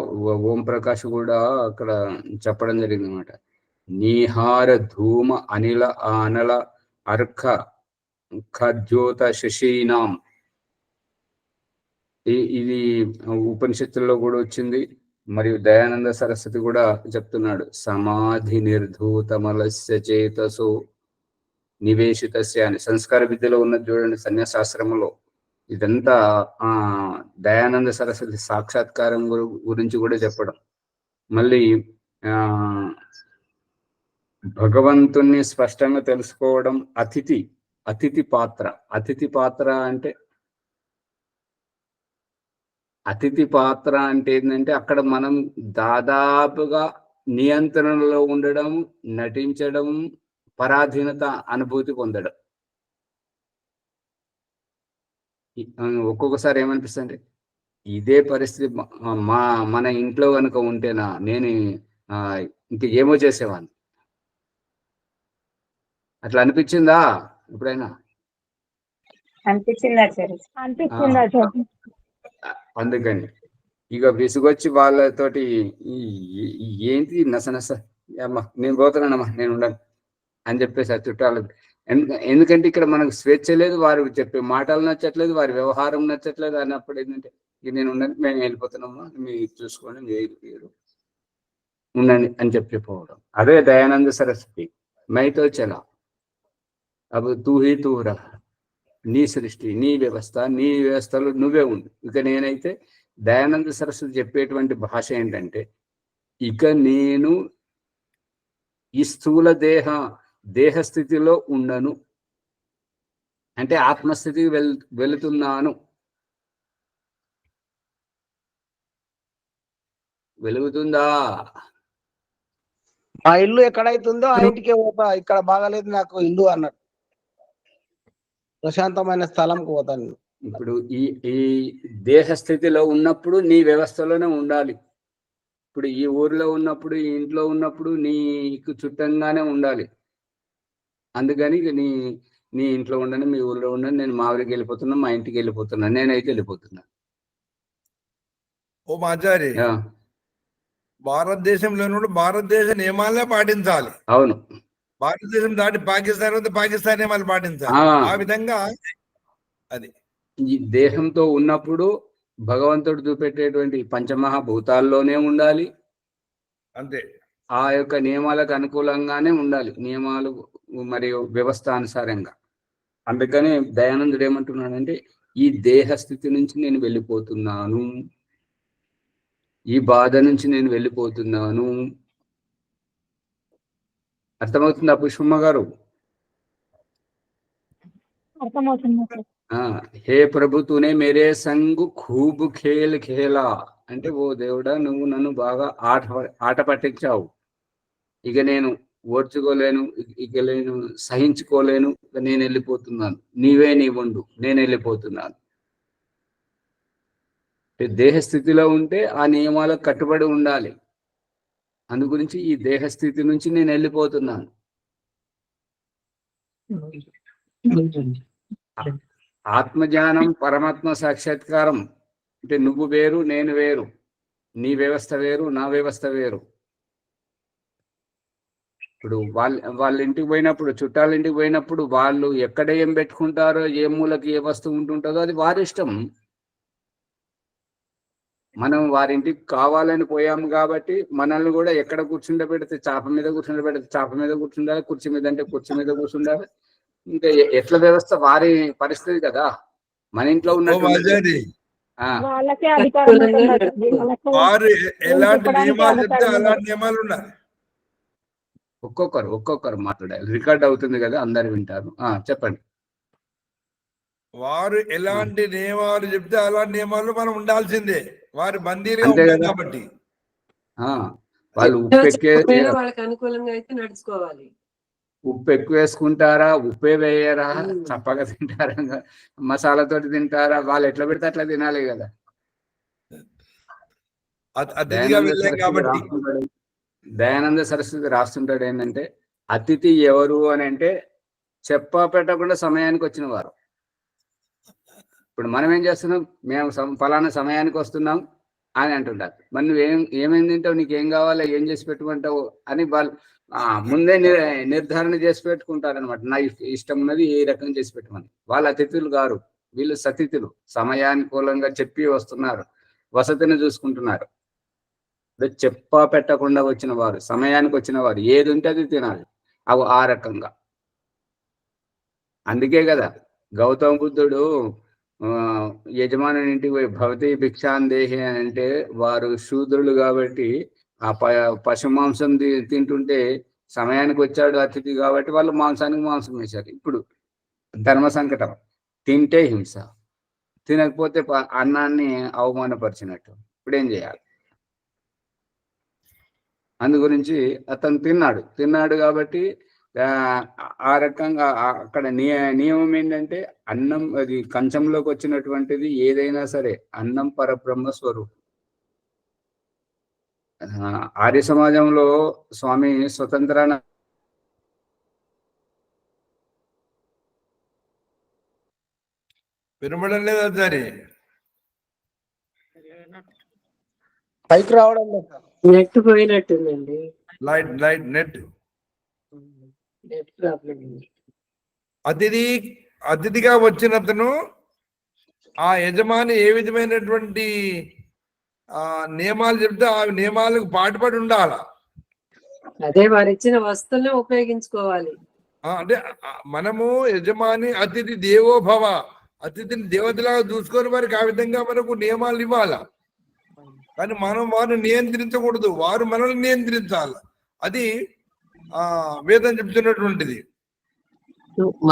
ఓం ప్రకాష్ కూడా అక్కడ చెప్పడం జరిగింది అనమాట. నీహార ధూమ అనిల అనల అర్క ఖజ్యోత శశీనాం. ఇది ఉపనిషత్తుల్లో కూడా వచ్చింది. మరియు దయానంద సరస్వతి కూడా చెప్తున్నాడు, సమాధి నిర్ధూతమలస్య చేతసో నివేశితస్య అని. సంస్కార విద్యలో ఉన్నది చూడండి, సన్యాసాశ్రమంలో. ఇదంతా దయానంద సరస్వతి సాక్షాత్కారం గురించి కూడా చెప్పడం. మళ్ళీ భగవంతుణ్ణి స్పష్టంగా తెలుసుకోవడం. అతిథి పాత్ర అంటే అతిథి పాత్ర అంటే ఏంటంటే అక్కడ మనం దాదాపుగా నియంత్రణలో ఉండడం, నటించడం, పరాధీనత అనుభూతి పొందడం. ఒక్కొక్కసారి ఏమనిపిస్తుంది, ఇదే పరిస్థితి మన ఇంట్లో కనుక ఉంటేనా నేను ఇంక ఏమో చేసేవాడిని. అట్లా అనిపించిందా ఎప్పుడైనా? అనిపించిందా? అందుకని ఇక విసుగొచ్చి వాళ్ళతోటి ఏంటి నస అమ్మా నేను పోతున్నానమ్మా నేను ఉండను అని చెప్పేసి ఆ చుట్టాలు. ఎందుకంటే ఇక్కడ మనకు స్వేచ్ఛ లేదు, వారు చెప్పే మాటలు నచ్చట్లేదు, వారి వ్యవహారం నచ్చట్లేదు అన్నప్పుడు ఏంటంటే ఇక నేను ఉండను, మేము వెళ్ళిపోతున్నామా, మీరు చూసుకోండి, మీరు ఉండండి అని చెప్పిపోవడం. అదే దయానంద సరస్వతి మైతో చలా అబ్ తూ హీ తూ రహ, నీ సృష్టి, నీ వ్యవస్థలో నువ్వే ఉండు. ఇక నేనైతే దయానంద సరస్వతి చెప్పేటువంటి భాష ఏంటంటే, ఇక నేను ఈ స్థూల దేహస్థితిలో ఉండను, అంటే ఆత్మస్థితికి వెళుతున్నాను. వెలుగుతుందా? ఆ ఇల్లు ఎక్కడైతుందో ఆ ఇంటికే పోతా, ఇక్కడ బాగాలేదు నాకు ఇల్లు అన్నాడు. ప్రశాంతమైన స్థలంకి పోతాను. ఇప్పుడు ఈ దేహస్థితిలో ఉన్నప్పుడు నీ వ్యవస్థలోనే ఉండాలి. ఇప్పుడు ఈ ఊర్లో ఉన్నప్పుడు, ఈ ఇంట్లో ఉన్నప్పుడు నీకు చుట్టంగానే ఉండాలి. అందుకని నీ ఇంట్లో ఉండను, మీ ఊర్లో ఉండను, నేను మా ఊరికి వెళ్ళిపోతున్నా, మా ఇంటికి వెళ్ళిపోతున్నా, నేనైతే వెళ్ళిపోతున్నా. ఓ ఆచార్య, భారతదేశంలో భారతదేశ నియమాలనే పాటించాలి. అవును, భారతదేశం దాటి పాకిస్తాన్ నియమాలు పాటించాలి. ఆ విధంగా అది ఈ దేహంతో ఉన్నప్పుడు భగవంతుడు చూపెట్టేటువంటి పంచమహాభూతాల్లోనే ఉండాలి. అంతే, ఆ యొక్క నియమాలకు అనుకూలంగానే ఉండాలి, నియమాలు మరియు వ్యవస్థానుసారంగా. అందుకని దయానందుడు ఏమంటున్నాడంటే, ఈ దేహస్థితి నుంచి నేను వెళ్ళిపోతున్నాను, ఈ బాధ నుంచి నేను వెళ్ళిపోతున్నాను. అర్థమవుతుందా పుష్పమ్మ గారు? హే ప్రభు తూనే మేరే సంగు ఖూబ్ ఖేలా అంటే, ఓ దేవుడా నువ్వు నన్ను బాగా ఆట పట్టించావు, ఇక నేను ఓర్చుకోలేను, ఇక నేను సహించుకోలేను, నేను వెళ్ళిపోతున్నాను, నీవుండు, నేను వెళ్ళిపోతున్నాను. దేహస్థితిలో ఉంటే ఆ నియమాలకు కట్టుబడి ఉండాలి. అందు గురించి ఈ దేహస్థితి నుంచి నేను వెళ్ళిపోతున్నాను. ఆత్మజ్ఞానం, పరమాత్మ సాక్షాత్కారం అంటే నువ్వు వేరు, నేను వేరు, నీ వ్యవస్థ వేరు, నా వ్యవస్థ వేరు. ఇప్పుడు వాళ్ళ ఇంటికి పోయినప్పుడు, చుట్టాల ఇంటికి పోయినప్పుడు వాళ్ళు ఎక్కడ ఏం పెట్టుకుంటారో, ఏ మూలకి ఏ వస్తువు ఉంటుంటుందో అది వారి ఇష్టం. మనం వారింటికి కావాలని పోయాము కాబట్టి మనల్ని కూడా ఎక్కడ కూర్చుండబెడితే చాప మీద కూర్చుండబెడితే చాప మీద కూర్చుండాలి, కుర్చీ మీద అంటే కుర్చీ మీద కూర్చుండాలి. ఇంకా ఎట్ల వ్యవస్థ వారి పరిస్థితి కదా. మన ఇంట్లో ఉన్నట్టు వారు ఎలాంటి నియమాలు చెప్తే అలాంటి నియమాలు ఉండాలి. ఒక్కొక్కరు మాట్లాడాలి. రికార్డ్ అవుతుంది కదా, అందరు వింటారు. చెప్పండి. వారు ఎలాంటి నియమాలు చెప్తే అలాంటి నియమాలు మనం ఉండాల్సిందే. వారి బందీలుగా అంతే ఉంటాం కదా. కాబట్టి. వాళ్ళు వాళ్ళకి అనుకూలంగా అయితే నడుచుకోవాలి. ఉప్పు ఎక్కువ వేసుకుంటారా, ఉప్పే వేయరా, చప్పగా తింటారా, మసాలాతోటి తింటారా, వాళ్ళు ఎట్లా పెడితే అట్లా తినాలి కదా. అతిథిగా వెళ్ళాం కాబట్టి దయానంద సరస్వతి రాస్తుంటాడు ఏంటంటే, అతిథి ఎవరు అని అంటే చెప్పా పెట్టకుండా సమయానికి వచ్చిన వారు. ఇప్పుడు మనం ఏం చేస్తున్నాం, మేము ఫలానా సమయానికి వస్తున్నాం అని అంటుంటారు. మరి నువ్వేం ఏమేమి తింటావు, నీకేం కావాలో, ఏం చేసి పెట్టుకుంటావు అని వాళ్ళు ముందే నిర్ధారణ చేసి పెట్టుకుంటారు అనమాట. నా ఇష్టం ఉన్నది ఏ రకం చేసి పెట్టమని. వాళ్ళు అతిథులు గారు, వీళ్ళు సతిథులు. సమయానుకూలంగా చెప్పి వస్తున్నారు, వసతిని చూసుకుంటున్నారు. చెప్పా పెట్టకుండా వచ్చిన వారు, సమయానికి వచ్చిన వారు, ఏది ఉంటే అది తినాలి. అవి ఆ రకంగా. అందుకే కదా గౌతమ బుద్ధుడు యజమాని ఇంటికి పోయి భవతి భిక్షాందేహి అని అంటే, వారు శూద్రులు కాబట్టి ఆ పశు మాంసం తింటుంటే సమయానికి వచ్చాడు అతిథి కాబట్టి వాళ్ళు మాంసానికి మాంసం వేశారు. ఇప్పుడు ధర్మ సంకటం, తింటే హింస, తినకపోతే అన్నాన్ని అవమానపరిచినట్టు. ఇప్పుడు ఏం చేయాలి? అందు గురించి అతను తిన్నాడు కాబట్టి ఆ రకంగా అక్కడ నియమం ఏంటంటే, అన్నం అది కంచంలోకి వచ్చినటువంటిది ఏదైనా సరే అన్నం పరబ్రహ్మ స్వరూపం. ఆర్య సమాజంలో స్వామి స్వతంత్రాన వినబడం లేదా సరే పైకి రావడం లేదు. నెట్ పోయినట్టుందండి. Net net problem. అతిథిగా వచ్చినతను ఆ యజమాని ఏ విధమైనటువంటి నియమాలు చెప్తే ఆ నియమాలకు పాటుపడి ఉండాల. అదే వారు ఇచ్చిన వస్తువులను ఉపయోగించుకోవాలి. అంటే మనము యజమాని అతిథి దేవోభవ, అతిథిని దేవతలాగా చూసుకొని వారికి ఆ విధంగా మనకు నియమాలు ఇవ్వాలా. కానీ మనం వారిని నియంత్రించకూడదు, వారు మనల్ని నియంత్రించాలి. అది వేదం చెప్తున్నటువంటిది.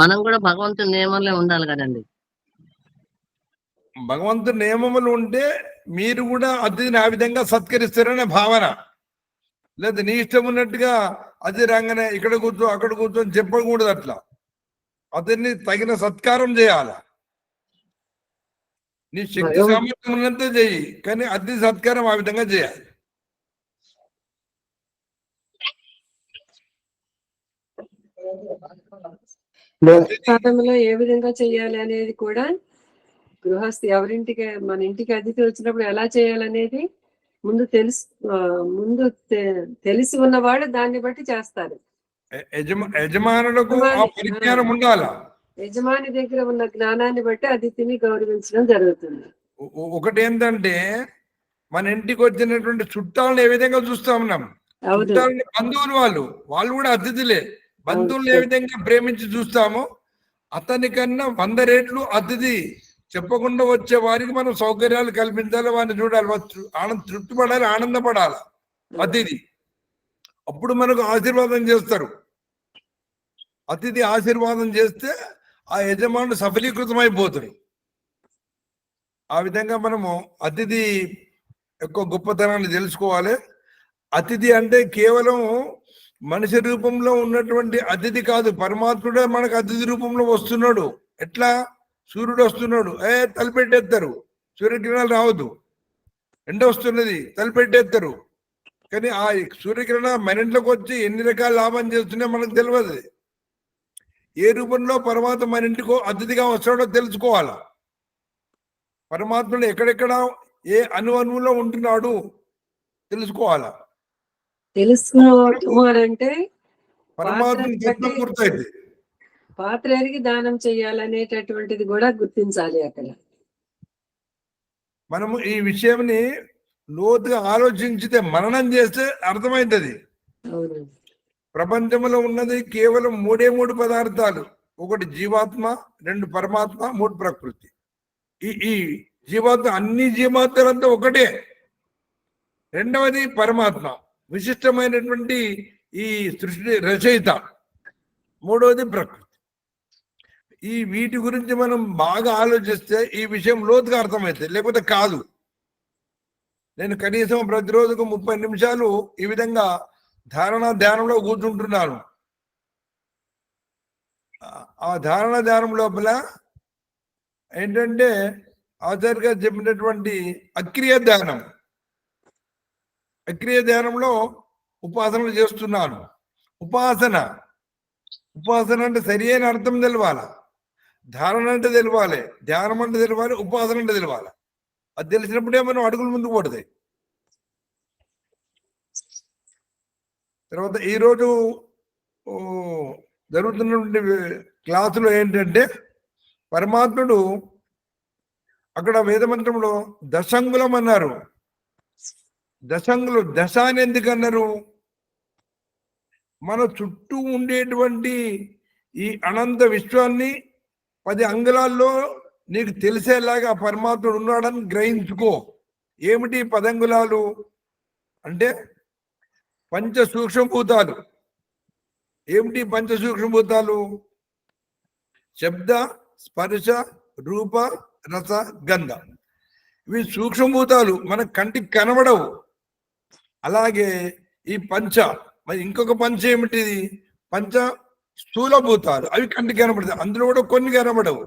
మనం కూడా భగవంతుని నియమంలో ఉండాలి కదండి. భగవంతుని నియమములు ఉంటే మీరు కూడా అతిథిని ఆ విధంగా సత్కరిస్తారనే భావన. లేదా నీ ఇష్టం ఉన్నట్టుగా అది రాగానే ఇక్కడ కూర్చో అక్కడ కూర్చో అని చెప్పకూడదు. అట్లా అతన్ని తగిన సత్కారం చేయాల. నీ శక్తి సామర్థ్యం ఉన్నంత చెయ్యి, కానీ అతిథి సత్కారం ఆ విధంగా చేయాలి. కాలంలో ఏ విధంగా చేయాలి అనేది కూడా గృహస్థి ఎవరింటికి, మన ఇంటికి అతిథి వచ్చినప్పుడు ఎలా చేయాలనేది ముందు తెలిసి ఉన్నవాడు దాన్ని బట్టి చేస్తారు. యజమానులకు ఆ పరిజ్ఞానం ఉండాలా. యజమాని దగ్గర ఉన్న జ్ఞానాన్ని బట్టి అతిథిని గౌరవించడం జరుగుతుంది. ఒకటి ఏంటంటే, మన ఇంటికి వచ్చినటువంటి చుట్టాలను ఏ విధంగా చూస్తా ఉన్నాం. చుట్టాలని బంధువులు వాళ్ళు కూడా అతిథులే. బంధువులు ఏ విధంగా ప్రేమించి చూస్తామో అతని కన్నా 100 రెట్లు అతిథి చెప్పకుండా వచ్చే వారికి మనం సౌకర్యాలు కల్పించాలి, వారిని చూడాలి, తృప్తిపడాలి, ఆనందపడాలి అతిథి. అప్పుడు మనకు ఆశీర్వాదం చేస్తారు. అతిథి ఆశీర్వాదం చేస్తే ఆ యజమానుడు సఫలీకృతం అయిపోతాడు. ఆ విధంగా మనము అతిథి యొక్క గొప్పతనాన్ని తెలుసుకోవాలి. అతిథి అంటే కేవలం మనిషి రూపంలో ఉన్నటువంటి అతిథి కాదు, పరమాత్ముడే మనకు అతిథి రూపంలో వస్తున్నాడు. ఎట్లా? సూర్యుడు వస్తున్నాడు, తలపెట్టేస్తారు, సూర్యకిరణాలు రావద్దు, ఎండ వస్తున్నది, తలపెట్టేస్తారు. కానీ ఆ సూర్యకిరణాలు మన ఇంట్లోకి వచ్చి ఎన్ని రకాల లాభం చేస్తున్నాయో మనకు తెలియదు. ఏ రూపంలో పరమాత్మ మన ఇంటికో అతిథిగా వస్తాడో తెలుసుకోవాలా. పరమాత్ముడు ఎక్కడెక్కడ ఏ అణువులో ఉంటున్నాడు తెలుసుకోవాలా. తెలుసుకోవాలంటే పరమాత్మని తత్వం గుర్తయింది. పాత్ర ఎరిగి దానం చేయాలనేటటువంటిది కూడా గుర్తించాలి. అక్కడ మనము ఈ విషయంని లోతుగా ఆలోచించితే, మననం చేస్తే అర్థమైంది. ప్రపంచంలో ఉన్నది కేవలం 3 పదార్థాలు. 1 జీవాత్మ, 2 పరమాత్మ, 3 ప్రకృతి. ఈ జీవాత్మ, అన్ని జీవాత్మలంతా ఒకటే. రెండవది పరమాత్మ, విశిష్టమైనటువంటి ఈ సృష్టి రచయిత, మూడవది ప్రకృతి. ఈ వీటి గురించి మనం బాగా ఆలోచిస్తే ఈ విషయం లోతుగా అర్థమవుతుంది, లేకపోతే కాదు. నేను కనీసం ప్రతిరోజుకు 30 నిమిషాలు ఈ విధంగా ధ్యానంలో కూర్చుంటున్నాను. ఆ ధ్యానం లోపల ఏంటంటే ఆచార్య గారు చెప్పినటువంటి అక్రియ ధ్యానంలో ఉపాసనలు చేస్తున్నాను. ఉపాసన అంటే సరి అయిన అర్థం తెలవాలి, ధారణ అంటే తెలవాలి, ధ్యానం అంటే తెలవాలి, ఉపాసన అంటే తెలవాలి. అది తెలిసినప్పుడే మనం అడుగులు ముందుకు పడతాయి. తర్వాత ఈరోజు జరుగుతున్నటువంటి క్లాసులో ఏంటంటే పరమాత్ముడు అక్కడ వేదమంత్రంలో దశంగులం అన్నారు. దశంగులు, దశ అని ఎందుకు అన్నారు? మన చుట్టూ ఉండేటువంటి ఈ అనంత విశ్వాన్ని 10 అంగుళాల్లో నీకు తెలిసేలాగా పరమాత్ముడు ఉన్నాడని గ్రహించుకో. ఏమిటి 10 అంగుళాలు అంటే? పంచ సూక్ష్మభూతాలు. ఏమిటి పంచ సూక్ష్మభూతాలు? శబ్ద, స్పర్శ, రూప, రస, గంధ. ఇవి సూక్ష్మభూతాలు, మన కంటికి కనబడవు. అలాగే ఈ మరి ఇంకొక పంచ ఏమిటి? పంచ స్థూలభూతాలు, అవి కంటికి కనబడతాయి. అందులో కూడా కొన్ని కనబడవు.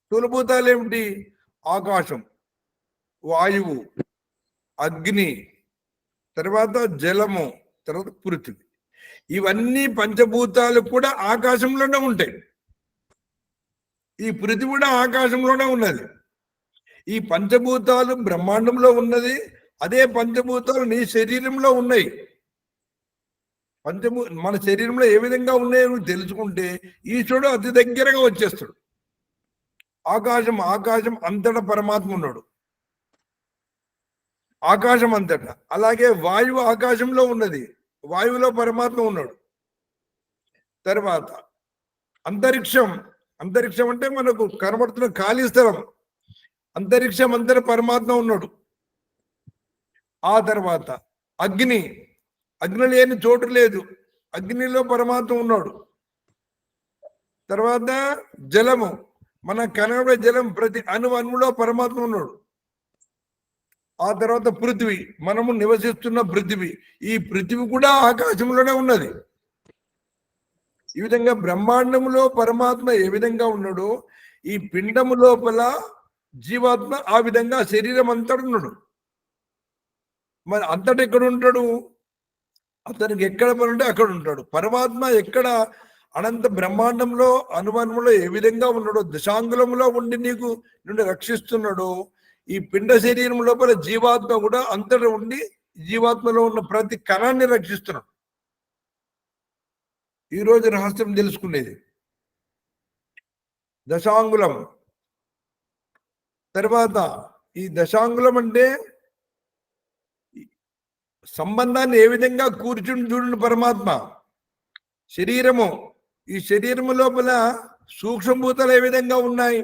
స్థూలభూతాలు ఏమిటి? ఆకాశం, వాయువు, అగ్ని, తర్వాత జలము, తర్వాత పృథివీ. ఇవన్నీ పంచభూతాలు కూడా ఆకాశంలోనే ఉంటాయి. ఈ పృథివీ కూడా ఆకాశంలోనే ఉన్నది. ఈ పంచభూతాలు బ్రహ్మాండంలో ఉన్నది. అదే పంచభూతాలు నీ శరీరంలో ఉన్నాయి. మన శరీరంలో ఏ విధంగా ఉన్నాయో నువ్వు తెలుసుకుంటే ఈశ్వరుడు అతి దగ్గరగా వచ్చేస్తాడు. ఆకాశం అంతటా పరమాత్మ ఉన్నాడు, ఆకాశం అంతటా. అలాగే వాయువు ఆకాశంలో ఉన్నది, వాయువులో పరమాత్మ ఉన్నాడు. తర్వాత అంతరిక్షం అంటే మనకు కనబడుతున్న ఖాళీ స్థలం. అంతరిక్షం అంతటా పరమాత్మ ఉన్నాడు. ఆ తర్వాత అగ్ని లేని చోటు లేదు, అగ్నిలో పరమాత్మ ఉన్నాడు. తర్వాత జలము, మన కనబడే జలం, ప్రతి అణువులో పరమాత్మ ఉన్నాడు. ఆ తర్వాత పృథివీ, మనము నివసిస్తున్న పృథివీ. ఈ పృథివీ కూడా ఆకాశంలోనే ఉన్నది. ఈ విధంగా బ్రహ్మాండములో పరమాత్మ ఏ విధంగా ఉన్నాడో ఈ పిండము లోపల జీవాత్మ ఆ విధంగా శరీరం అంతటా ఉన్నాడు. మరి అంతటా ఎక్కడ ఉంటాడు? అతనికి ఎక్కడ పని ఉంటే అక్కడ ఉంటాడు. పరమాత్మ ఎక్కడ అనంత బ్రహ్మాండంలో అనుమానంలో ఏ విధంగా ఉన్నాడో, దశాంగులంలో ఉండి నుండి రక్షిస్తున్నాడో, ఈ పిండ శరీరం లోపల జీవాత్మ కూడా అంతటా ఉండి జీవాత్మలో ఉన్న ప్రతి కణాన్ని రక్షిస్తున్నాడు. ఈరోజు రహస్యం తెలుసుకునేది దశాంగులం. తర్వాత ఈ దశాంగులం అంటే సంబంధాన్ని ఏ విధంగా కూర్చుని చూడండి పరమాత్మ. శరీరము, ఈ శరీరము లోపల సూక్ష్మభూతాలు ఏ విధంగా ఉన్నాయి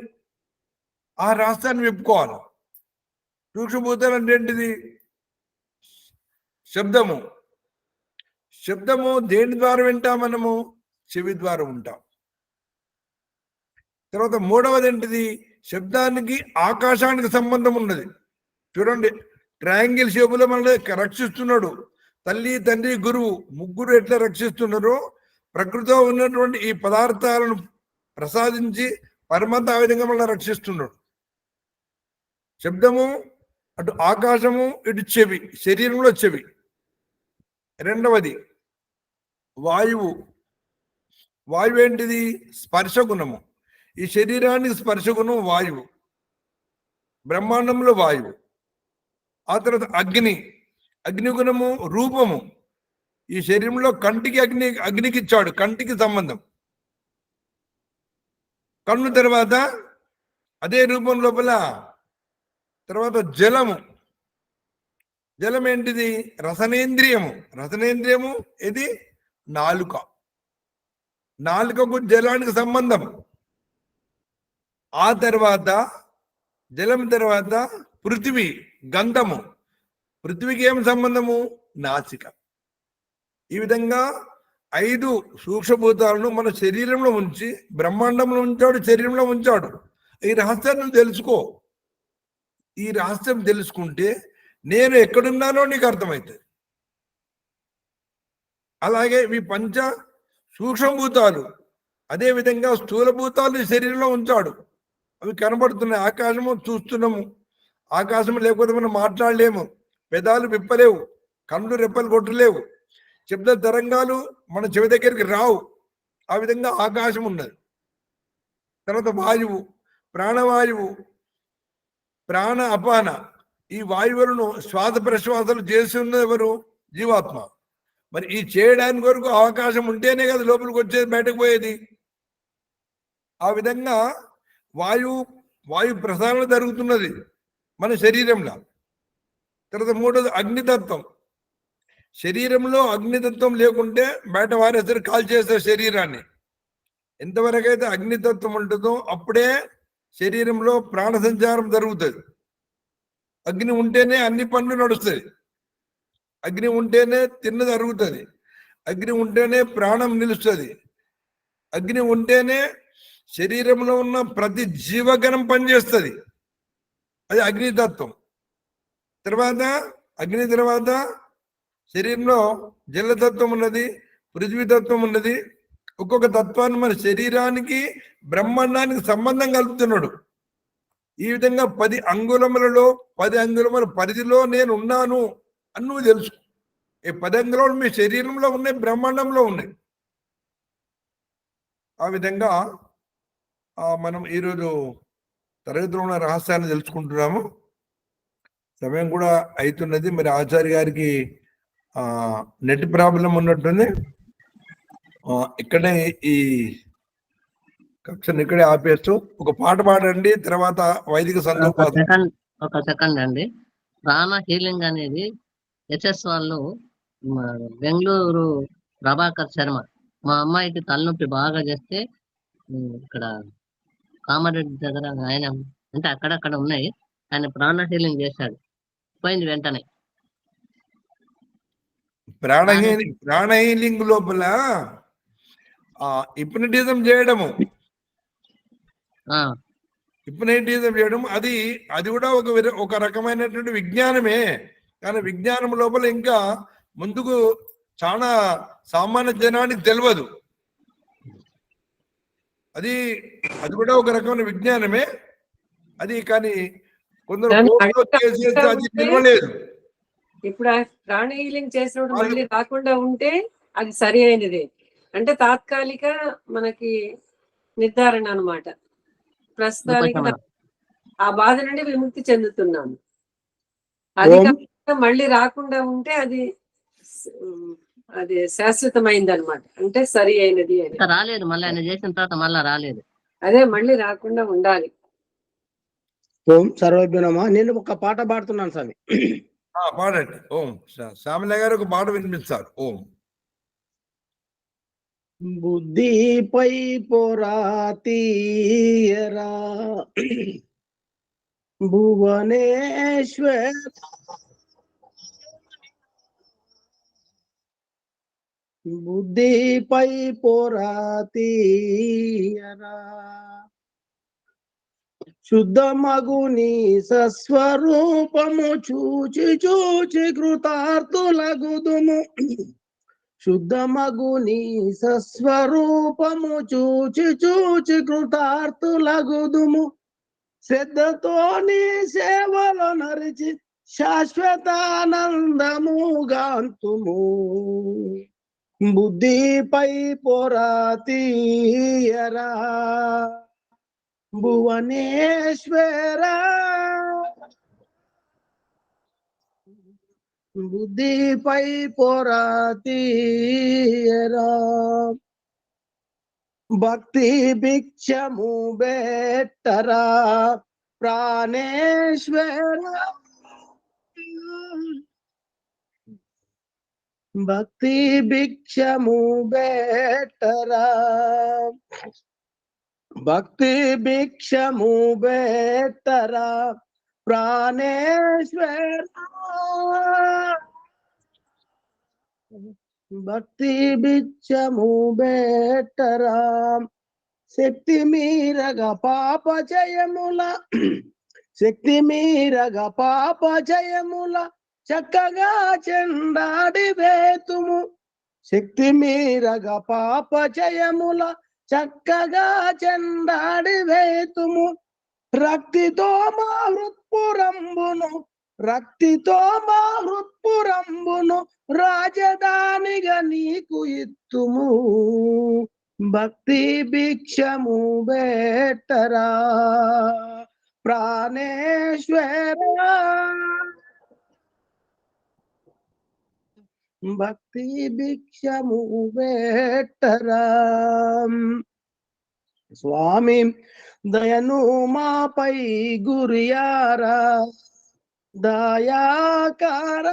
ఆ రాష్ట్రాన్ని విప్పుకోవాలి. సూక్ష్మభూతాలు అంటే ఏంటిది? శబ్దము దేని ద్వారా వింటాం మనము? చెవి ద్వారా ఉంటాం. తర్వాత మూడవది ఏంటిది? శబ్దానికి ఆకాశానికి సంబంధం ఉన్నది. చూడండి, ట్రయాంగిల్ షేపులో మనల్ని రక్షిస్తున్నాడు. తల్లి, తండ్రి, గురువు ముగ్గురు ఎట్లా రక్షిస్తున్నారో ప్రకృతిలో ఉన్నటువంటి ఈ పదార్థాలను ప్రసాదించి పరమాత్మ ఆ విధంగా మనల్ని రక్షిస్తున్నాడు. శబ్దము అటు ఆకాశము, ఇటు చెవి, శరీరంలో చెవి. రెండవది వాయువు ఏంటిది? స్పర్శ గుణము. ఈ శరీరానికి స్పర్శ గుణం వాయువు, బ్రహ్మాండంలో వాయువు. ఆ తర్వాత అగ్ని గుణము రూపము. ఈ శరీరంలో కంటికి అగ్నికి ఇచ్చాడు, కంటికి సంబంధం. కన్ను తర్వాత అదే రూపం లోపల. తర్వాత జలం ఏంటిది? రసనేంద్రియము ఇది నాలుకకు జలానికి సంబంధం. ఆ తర్వాత జలం తర్వాత పృథివీ, గంధము. పృథివీకి ఏం సంబంధము? నాసిక. ఈ విధంగా 5 సూక్ష్మభూతాలను మన శరీరంలో ఉంచి బ్రహ్మాండంలో ఉంచాడు, శరీరంలో ఉంచాడు. ఈ రహస్యాన్ని నువ్వు తెలుసుకో. ఈ రహస్యం తెలుసుకుంటే నేను ఎక్కడున్నానో నీకు అర్థమవుతుంది. అలాగే ఈ పంచ సూక్ష్మభూతాలు అదే విధంగా స్థూలభూతాలు శరీరంలో ఉంచాడు. అవి కనబడుతున్నాయి. ఆకాశము చూస్తున్నాము. ఆకాశం లేకపోతే మనం మాట్లాడలేము, పెదాలు విప్పలేవు, కళ్ళు రెప్పలు కొట్టలేవు, శబ్ద తరంగాలు మన చెవి దగ్గరికి రావు. ఆ విధంగా ఆకాశం ఉన్నది. తర్వాత వాయువు, ప్రాణవాయువు, ప్రాణ అపాన, ఈ వాయువులను శ్వాస ప్రశ్వాసాలు చేసి ఉన్నది ఎవరు? జీవాత్మ. మరి ఈ చేయడానికి వరకు అవకాశం ఉంటేనే కదా లోపలికి వచ్చేది, బయటకు పోయేది. ఆ విధంగా వాయు ప్రసారణ జరుగుతున్నది మన శరీరంలో. తర్వాత మూడోది అగ్నితత్వం. శరీరంలో అగ్నితత్వం లేకుంటే బయట వారేసరి కాల్ చేస్తారు శరీరాన్ని. ఎంతవరకు అయితే అగ్నితత్వం ఉంటుందో అప్పుడే శరీరంలో ప్రాణ సంచారం జరుగుతుంది. అగ్ని ఉంటేనే అన్ని పనులు నడుస్తాయి. అగ్ని ఉంటేనే తిన్నది అరుగుతుంది. అగ్ని ఉంటేనే ప్రాణం నిలుస్తుంది. అగ్ని ఉంటేనే శరీరంలో ఉన్న ప్రతి జీవగణం పనిచేస్తుంది. అది అగ్నితత్వం. తర్వాత అగ్ని తర్వాత శరీరంలో జలతత్వం ఉన్నది, పృథ్వీతత్వం ఉన్నది. ఒక్కొక్క తత్వాన్ని మన శరీరానికి బ్రహ్మాండానికి సంబంధం కలుపుతున్నాడు. ఈ విధంగా 10 అంగుళములలో 10 అంగుళముల పరిధిలో నేను ఉన్నాను అని నువ్వు తెలుసు. ఈ 10 అంగుళాలు మీ శరీరంలో ఉన్నాయి, బ్రహ్మాండంలో ఉన్నాయి. ఆ విధంగా మనం ఈరోజు తరగతిలో ఉన్న రహస్యాన్ని తెలుసుకుంటున్నాము. సమయం కూడా అవుతున్నది. మరి ఆచార్య గారికి నెట్ ప్రాబ్లం ఉన్నట్టుంది. ఇక్కడే ఈ కక్షను ఇక్కడే ఆపేస్తూ ఒక పాట పాడండి. తర్వాత వైదిక సందర్భం. ఒక సెకండ్ అండి. ప్రాణ హీలింగ్ అనేది ఎస్ఎస్ వాళ్ళు బెంగళూరు ప్రభాకర్ శర్మ, మా అమ్మాయికి తలనొప్పి బాగా చేస్తే ఇక్కడ కామారెడ్డి దగ్గర ఆయన అంటే అక్కడక్కడ ఉన్నాయి, ఆయన ప్రాణ హీలింగ్ చేశాడు, పోయింది వెంటనే. ప్రాణ హీలింగ్ లోపల హిప్నటిజం చేయడము, హిప్నటిజం చేయడం అది కూడా ఒక రకమైనటువంటి విజ్ఞానమే. కానీ విజ్ఞానం లోపల ఇంకా ముందుకు చాలా సామాన్య జనానికి తెలియదు. అది కూడా ఒక రకమైన విజ్ఞానమే. అది కానీ కొందరు అది నిలవలేదు. ఇప్పుడు ఆ ప్రాణ హీలింగ్ చేసినప్పుడు మళ్ళీ రాకుండా ఉంటే అది సరి అయినది. అంటే తాత్కాలిక మనకి నిర్ధారణ అన్నమాట. ప్రస్తుతానికి ఆ బాధ నుండి విముక్తి చెందుతున్నాను. అది మళ్ళీ రాకుండా ఉంటే అది శాశ్వతమైంది అనమాట. అంటే సరి అయినది అని. రాలేదు, మళ్ళీ ఆయన చేసిన తర్వాత మళ్ళీ రాలేదు. అదే మళ్ళీ రాకుండా ఉండాలి. ఓం సర్వజ్ఞనమా. నేను ఒక పాట పాడుతున్నాను స్వామి. పాడండి. ఓం శ్యామల గారు ఒక పాట వినిపిస్తారు. ఓం. బుద్ధిపై పోరాతీయరా భువనేశ్వర, బుద్ధిపై పోరాతీయరా శుద్ధమగుని సస్వరూపము చూచి చూచి కృతార్థులగుదుము. శుద్ధమగుని సస్వరూపము చూచి చూచి కృతార్థులగుదుము. శ్రద్ధతో నీ సేవలో నరిచి శాశ్వతానందము గాంతుము. బుద్ధిపై పోరాతీయరా భువనేశ్వర, బుద్ధిపై పోరాతీయరా. భక్తి భిక్షము బెట్టరా ప్రాణేశ్వర, భక్తి భిక్షము బెట్టరా. భక్తి భిక్షము బెట్టరా ప్రాణేశ్వర, భక్తి బిచ్చము బెట్టరా శక్తి మీరగ పాప జయముల శక్తి మీరగ పాప జయముల చక్కగా చెండాడి వేతుము శక్తి మీరగ పాప జయముల చక్కగా చెండాడి వేతుము రక్తితో మా హృత్పురంబును రక్తితో మా హృత్పురంబును రాజధానిగా నీకు ఇత్తుము భక్తి భిక్షము బెట్టరా ప్రాణేశ్వర భక్తి భిక్షము బెట్టరా స్వామి దయను మాపై గురియారా దయాకార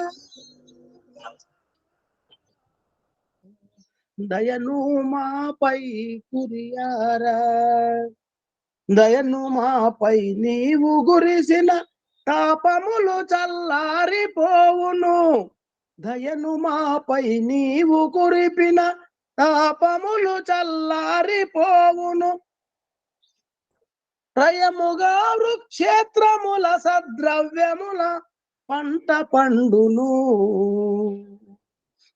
దయను మాపై కురియారా దయను మాపై నీవు గురిసిన తాపములు చల్లారిపోవును దయను మాపై నీవు కురిపిన తాపములు చల్లారిపోవును రయముగా వృక్షేత్రముల సద్రవ్యముల పంట పండును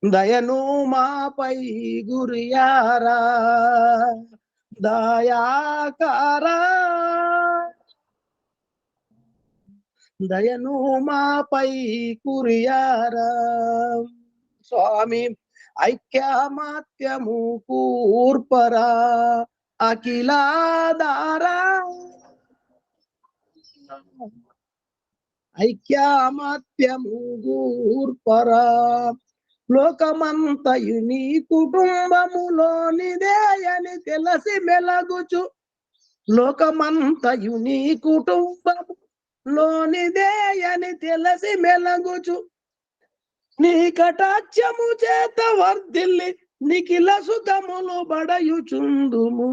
దయను మాపై గురియారా దయాకారా దయను మాపై కురియారా స్వామి ఐక్యమాత్యము కూర్పరా అఖిలాధారా ఐక్యమాత్యము కూర్పరా లోకమంతయు నీ కుటుంబములోనిదేయని తెలిసి మెలగుచు లోకమంతయు నీ కుటుంబములోనిదేయని తెలిసి మెలగుచు నీ కటాక్షము చేత వర్ధిల్లి నిఖిల సుఖములు బడయుచుందుము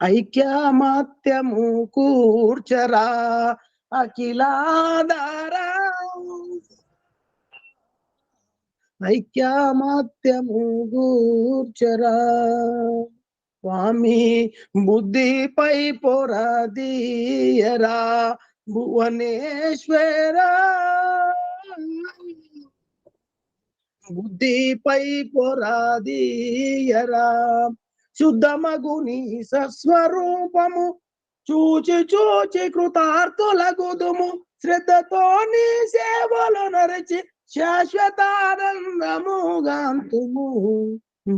ఐక్యమాత్యము కూర్చరా అఖిలాధారా ఐక్యమాత్యము కూర్చరా స్వామి బుద్ధిపై పొరదీయరా భువనేశ్వర బుద్ధిపై పొరదీయరా శుద్ధమగుని సస్వరూపము చూచి చూచి కృతార్థులగుదుము శ్రద్ధతో నీ సేవలు నరచి శాశ్వతానందముగాంతుము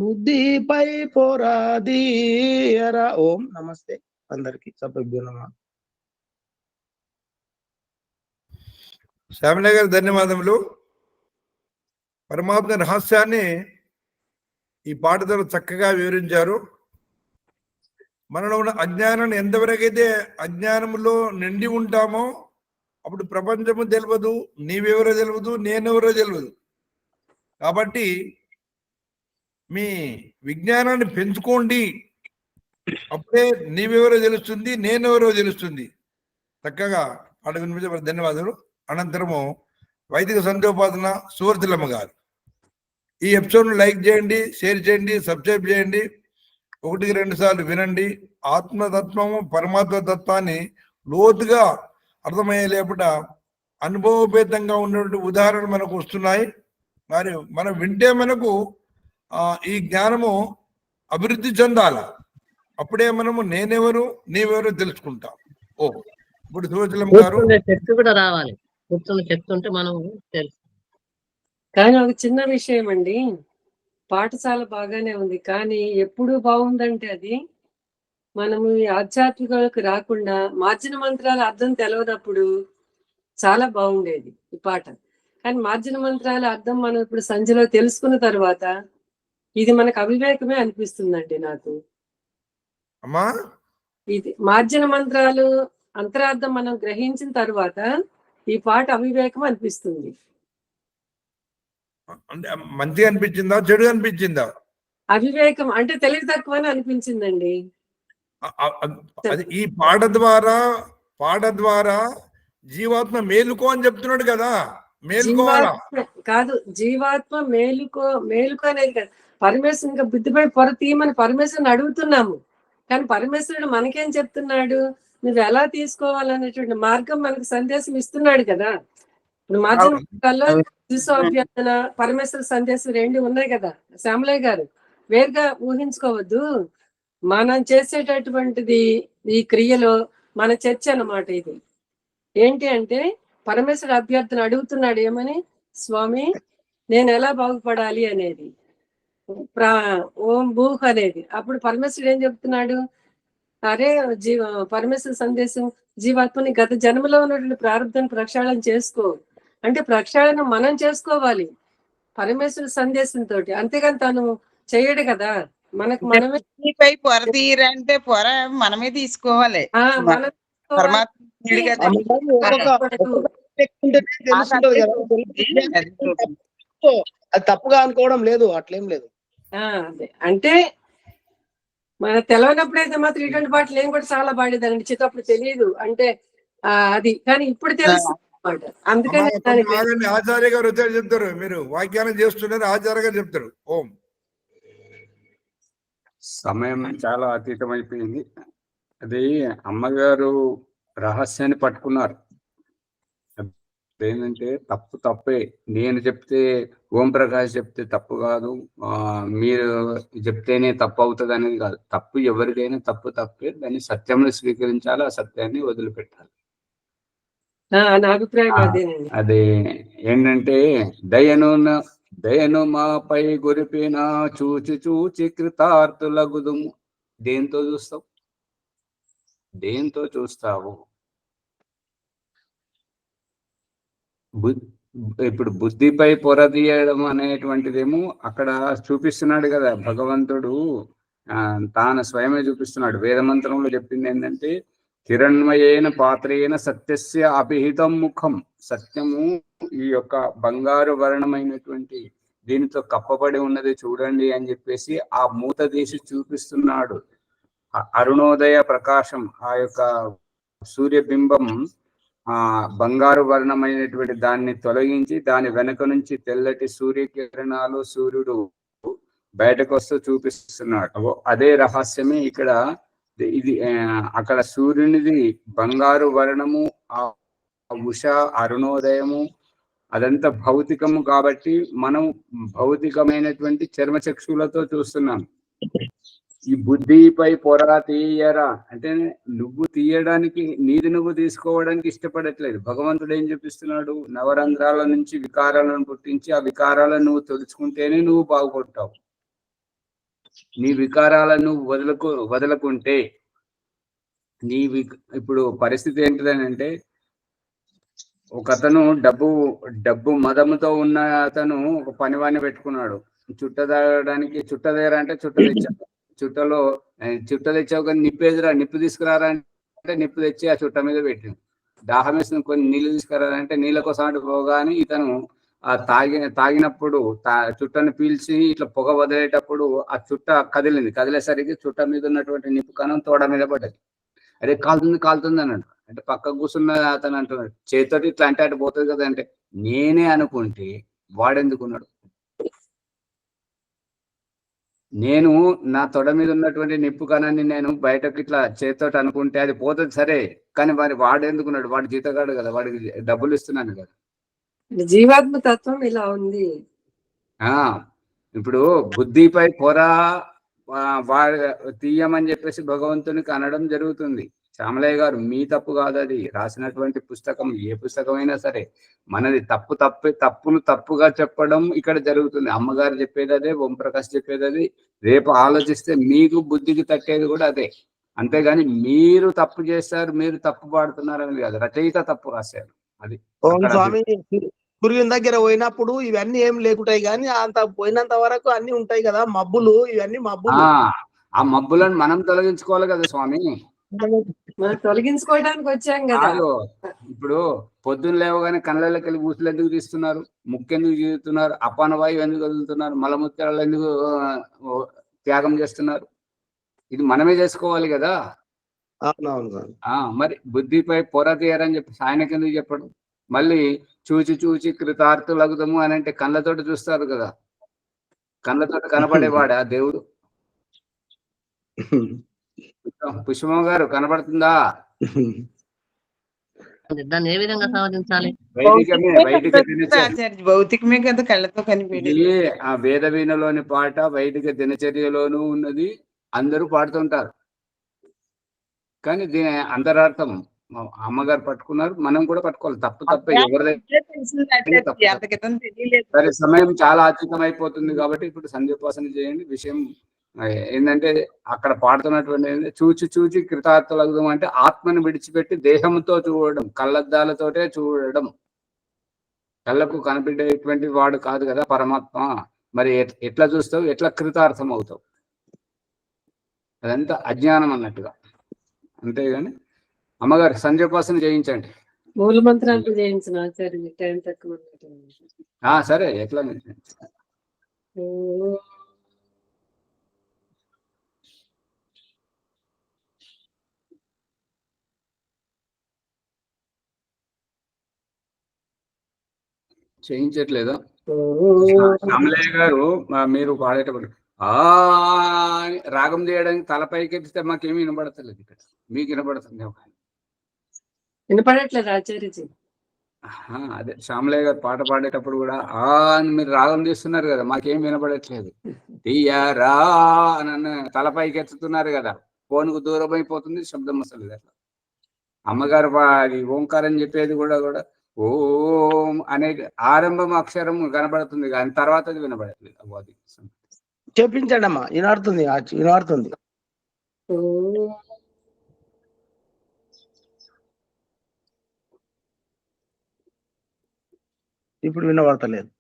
బుద్ధిపై పొరదీయరా ఓం నమస్తే అందరికి సభ్యులు నమః శ్యామలయ్య గారు ధన్యవాదములు. పరమాత్మ రహస్యాన్ని ఈ పాట ద్వారా చక్కగా వివరించారు. మనలో ఉన్న అజ్ఞానాన్ని ఎంతవరకైతే అజ్ఞానంలో నిండి ఉంటామో అప్పుడు ప్రపంచము తెలియదు, నీవెవరో తెలియదు, నేనెవరో తెలియదు. కాబట్టి మీ విజ్ఞానాన్ని పెంచుకోండి, అప్పుడే నీవెవరో తెలుస్తుంది, నేనెవరో తెలుస్తుంది. చక్కగా పాట వినిపించే ధన్యవాదాలు. అనంతరము వైదిక సంధ్యోపాసన సువర్తిలమ్మ గారు. ఈ ఎపిసోడ్ను లైక్ చేయండి, షేర్ చేయండి, సబ్స్క్రైబ్ చేయండి. 1-2 సార్లు వినండి. ఆత్మతత్వము పరమాత్మ తత్వాన్ని లోతుగా అర్థమయ్యే లేపట అనుభవపేతంగా ఉన్నటువంటి ఉదాహరణలు మనకు వస్తున్నాయి. మరి మనం వింటే మనకు ఈ జ్ఞానము అభివృద్ధి చెందాల. అప్పుడే మనము నేనెవరు నీవెవరో తెలుసుకుంటాం. ఇప్పుడు సువర్తిలమ్మ గారు శక్తి కూడా రావాలి. కూర్చొని చెప్తుంటే మనం తెలుసు. కానీ ఒక చిన్న విషయం అండి, పాఠశాల బాగానే ఉంది, కానీ ఎప్పుడు బాగుందంటే అది మనము ఈ ఆధ్యాత్మికలకు రాకుండా మార్జిన మంత్రాల అర్థం తెలియనప్పుడు చాలా బాగుండేది ఈ పాట. కానీ మార్జిన మంత్రాల అర్థం మనం ఇప్పుడు సంధ్యలో తెలుసుకున్న తర్వాత ఇది మనకు అవివేకమే అనిపిస్తుందండి నాకు. అమ్మా ఇది మార్జిన మంత్రాలు అంతరార్థం మనం గ్రహించిన తర్వాత ఈ పాట అవివేకం అనిపిస్తుంది. మంచిగా అనిపించిందా, చెడు అనిపించిందా? అవివేకం అంటే తెలివి తక్కువ అని అనిపించిందండి. అది ఈ పాట ద్వారా జీవాత్మ మేలుకో అని చెప్తున్నాడు కదా. మేల్కోవాలా. కాదు, జీవాత్మ మేలుకో అనేది కాదు. పరమేశ్వరు ఇంకా బుద్ధిపై పొర తీయమని పరమేశ్వరుని అడుగుతున్నాము, కానీ పరమేశ్వరుడు మనకేం చెప్తున్నాడు? నువ్వు ఎలా తీసుకోవాలనేటువంటి మార్గం మనకు సందేశం ఇస్తున్నాడు కదా. ఇప్పుడు మార్గంలో శిశు అభ్యర్థన, పరమేశ్వర సందేశం రెండు ఉన్నాయి కదా శ్యామలయ్య గారు. వేరుగా ఊహించుకోవద్దు. మనం చేసేటటువంటిది ఈ క్రియలో మన చర్చ అన్నమాట. ఇది ఏంటి అంటే పరమేశ్వరుడు అభ్యర్థన అడుగుతున్నాడు ఏమని, స్వామి నేను ఎలా బాగుపడాలి అనేది, ఓం భూహ్ అనేది. అప్పుడు పరమేశ్వరుడు ఏం చెప్తున్నాడు? అరే పరమేశ్వర సందేశం, జీవాత్మని గత జన్మలో ఉన్నటువంటి ప్రారంభాన్ని ప్రక్షాళన చేసుకో అంటే ప్రక్షాళన మనం చేసుకోవాలి పరమేశ్వర సందేశంతో, అంతేగాని తను చేయడు కదా. మనకు మనమే పొర తీరంటే పొర మనమే తీసుకోవాలి. మనం అది తప్పుగా అనుకోవడం లేదు, అట్లేం లేదు. అదే అంటే మన తెలవనప్పుడైతే మాత్రం ఇటువంటి పాటలు ఏం కూడా చాలా పాడేదానండి, చిన్నప్పుడు తెలియదు అంటే అది, కానీ ఇప్పుడు తెలుసు అన్నమాట. అందుకని ఆచార్య గారు వచ్చారు చెప్తారు, మీరు వాక్యానం చేస్తున్నారు, ఆచార్య గారు చెప్తారు. ఓం. సమయం చాలా అతీతమైపోయింది. అది అమ్మగారు రహస్యాన్ని పట్టుకున్నారు. ఏంటంటే తప్పు తప్పే, నేను చెప్తే ఓం ప్రకాష్ చెప్తే తప్పు కాదు, మీరు చెప్తేనే తప్పు అవుతుంది అనేది కాదు. తప్పు ఎవరికైనా తప్పు తప్పే, దాన్ని సత్యంలో స్వీకరించాలి, ఆ సత్యాన్ని వదిలిపెట్టాలి. అదే ఏంటంటే దయను మాపై గురిపిన చూచి చూచి కృతార్థులగుదుము. దేంతో చూస్తావు? దేంతో చూస్తావు? ఇప్పుడు బుద్ధిపై పొరదీయడం అనేటువంటిదేమో అక్కడ చూపిస్తున్నాడు కదా భగవంతుడు, తాను స్వయమే చూపిస్తున్నాడు. వేదమంత్రంలో చెప్పింది ఏంటంటే హిరణ్మయేన పాత్రేన సత్యస్య అభిహితం ముఖం. సత్యము ఈ యొక్క బంగారు వర్ణమైనటువంటి దీనితో కప్పబడి ఉన్నది చూడండి అని చెప్పేసి ఆ మూత తీసి చూపిస్తున్నాడు. అరుణోదయ ప్రకాశం, ఆ యొక్క సూర్యబింబం బంగారు వర్ణమైనటువంటి దాన్ని తొలగించి దాని వెనక నుంచి తెల్లటి సూర్యకిరణాలు, సూర్యుడు బయటకు వస్తూ చూపిస్తున్నాడు. అదే రహస్యమే ఇక్కడ. ఇది అక్కడ సూర్యునిది బంగారు వర్ణము, ఆ ఉష అరుణోదయము అదంతా భౌతికము కాబట్టి మనం భౌతికమైనటువంటి చర్మచక్షులతో చూస్తున్నాం. ఈ బుద్ధిపై పొర తీయరా అంటే నువ్వు తీయడానికి, నీది నువ్వు తీసుకోవడానికి ఇష్టపడట్లేదు. భగవంతుడు ఏం చూపిస్తున్నాడు? నవరంధ్రాల నుంచి వికారాలను పుట్టించి ఆ వికారాలను నువ్వు తెలుసుకుంటేనే నువ్వు బాగుపడతావు. నీ వికారాలను వదలకుంటే ఇప్పుడు పరిస్థితి ఏంటిదని అంటే, ఒక అతను డబ్బు మదముతో ఉన్న అతను ఒక పనివాడిని పెట్టుకున్నాడు. చుట్ట దగ్గర అంటే చుట్ట తెచ్చావు కానీ నిప్పు తీసుకురారా అంటే నిప్పు తెచ్చి ఆ చుట్ట మీద పెట్టింది. దాహం వేసిన కొన్ని నీళ్లు తీసుకురారంటే నీళ్ళ కోసం పోగానే ఇతను తాగినప్పుడు చుట్టను పీల్చి ఇట్లా పొగ వదిలేటప్పుడు ఆ చుట్ట కదిలేసరికి చుట్ట మీద ఉన్నటువంటి నిప్పు కణం తోడ మీద పడ్డది. అరే కాలుతుంది అన్నాడు. అంటే పక్క కూర్చున్న అతను అంటున్నాడు, చేతితోటి ఇట్లా అంటే అటు పోతుంది కదా అంటే, నేనే అనుకుంటే వాడెందుకున్నాడు? నేను నా తొడ మీద ఉన్నటువంటి నిప్పు కణాన్ని నేను బయటకు ఇట్లా చేతితోటి అనుకుంటే అది పోతుంది సరే, కానీ వాడు ఎందుకున్నాడు? వాడు జీతగాడు కదా, వాడికి డబ్బులు ఇస్తున్నాను కదా. జీవాత్మ తత్వం ఇలా ఉంది. ఇప్పుడు బుద్ధిపై పొర తీయమని చెప్పేసి భగవంతునికి అనడం జరుగుతుంది. శ్యామలయ్య గారు, మీ తప్పు కాదు అది. రాసినటువంటి పుస్తకం ఏ పుస్తకమైనా సరే మనది తప్పును తప్పుగా చెప్పడం ఇక్కడ జరుగుతుంది. అమ్మగారు చెప్పేది అదే, ఓం ప్రకాష్ చెప్పేది అది. రేపు ఆలోచిస్తే మీకు బుద్ధికి తట్టేది కూడా అదే. అంతేగాని మీరు తప్పు చేస్తారు, మీరు తప్పు పాడుతున్నారు అనేది కాదు. రచయిత తప్పు రాశారు. అది స్వామి సూర్యుని దగ్గర పోయినప్పుడు ఇవన్నీ ఏం లేకుంటాయి, కానీ అంత పోయినంత వరకు అన్ని ఉంటాయి కదా మబ్బులు, ఇవన్నీ మబ్బులు. ఆ మబ్బులను మనం తొలగించుకోవాలి కదా స్వామి. తొలగించుకోవడానికి వచ్చాం కదా. ఇప్పుడు పొద్దున్న లేవగానే కళ్ళకి వెళ్ళి ఊసులు ఎందుకు తీస్తున్నారు? ముక్కెందుకు తీస్తున్నారు? అపాన వాయువు ఎందుకు వదులుతున్నారు? మలమూత్రాలు ఎందుకు త్యాగం చేస్తున్నారు? ఇది మనమే చేసుకోవాలి కదా. మరి బుద్ధిపై పొర తీయరని చెప్పి ఆయనకి ఎందుకు చెప్పడు? మళ్ళీ చూచి చూచి కృతార్థులగుదము అని అంటే కళ్ళతోటి చూస్తారు కదా, కళ్ళతోటి కనపడేవాడా దేవుడు? పుష్పమ్మ గారు కనపడుతుందా? దాన్ని ఏ విధంగా సాధించాలి? భౌతికమే కదా కళ్ళతో కనిపించేది. ఆ వేద వీణలోని పాట వైదిక దినచర్యలోనూ ఉన్నది, అందరూ పాడుతుంటారు. కానీ దీని అంతరార్థం అమ్మగారు పట్టుకున్నారు, మనం కూడా పట్టుకోవాలి. తప్ప ఎవరిదైనా సరే. సమయం చాలా అధికం అయిపోతుంది కాబట్టి ఇప్పుడు సంధ్యోపాసన చేయండి. విషయం ఏంటంటే అక్కడ పాడుతున్నటువంటి చూచి చూచి కృతార్థులగుదాం అంటే ఆత్మను విడిచిపెట్టి దేహంతో చూడడం, కళ్ళద్దాలతోటే చూడడం. కళ్ళకు కనిపించేటువంటి వాడు కాదు కదా పరమాత్మ. మరి ఎట్లా చూస్తావు, ఎట్లా కృతార్థం అవుతావు? అదంతా అజ్ఞానం అన్నట్టుగా. అంతేగాని అమ్మగారు సంధ్యోపాసన చేయించండి. మూల మంత్రాలతో చేయించిన ఆచార్య, టైం తక్కువ. సరే, ఎట్లా చేయించట్లేదా? శ్యామలయ్య గారు మీరు పాడేటప్పుడు రాగం చేయడానికి తలపైకి ఎత్తితే మాకేమీ వినపడతలేదు. ఇక్కడ మీకు వినపడుతుంది? వినపడట్లేదు ఆచార్యజీ. అదే శ్యామలయ్య గారు పాట పాడేటప్పుడు కూడా అని మీరు రాగం తీస్తున్నారు కదా, మాకేం వినపడట్లేదు. తీయరా అని తలపైకి ఎత్తుతున్నారు కదా, ఫోన్కు దూరం అయిపోతుంది, శబ్దం అసలు. అట్లా అమ్మగారు అది ఓంకారం చెప్పేది కూడా ఓం అనే ఆరంభం అక్షరం కనబడుతుంది కానీ తర్వాత అది వినబడట్లేదు. అది చెప్పించండి అమ్మా, వినడుతుంది వినడుతుంది. ఇప్పుడు వినబడతలేదు.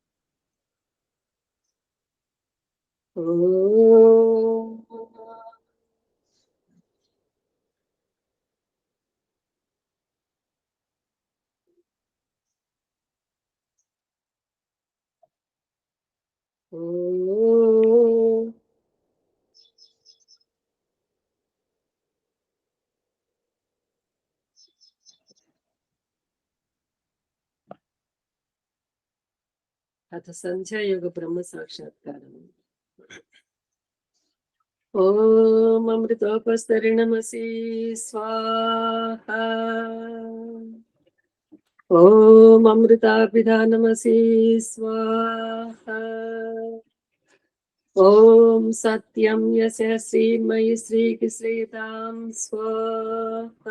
అత సంధ్యాయోగ బ్రహ్మ సాక్షాత్కారం. ఓం అమృతోపస్తరిణమసి స్వాహ. ఓం అమృతాభిధానమసి స్వాహ. ఓం సత్యం యస్య శ్రీమయి శ్రీకి శ్రీతాం స్వాహ.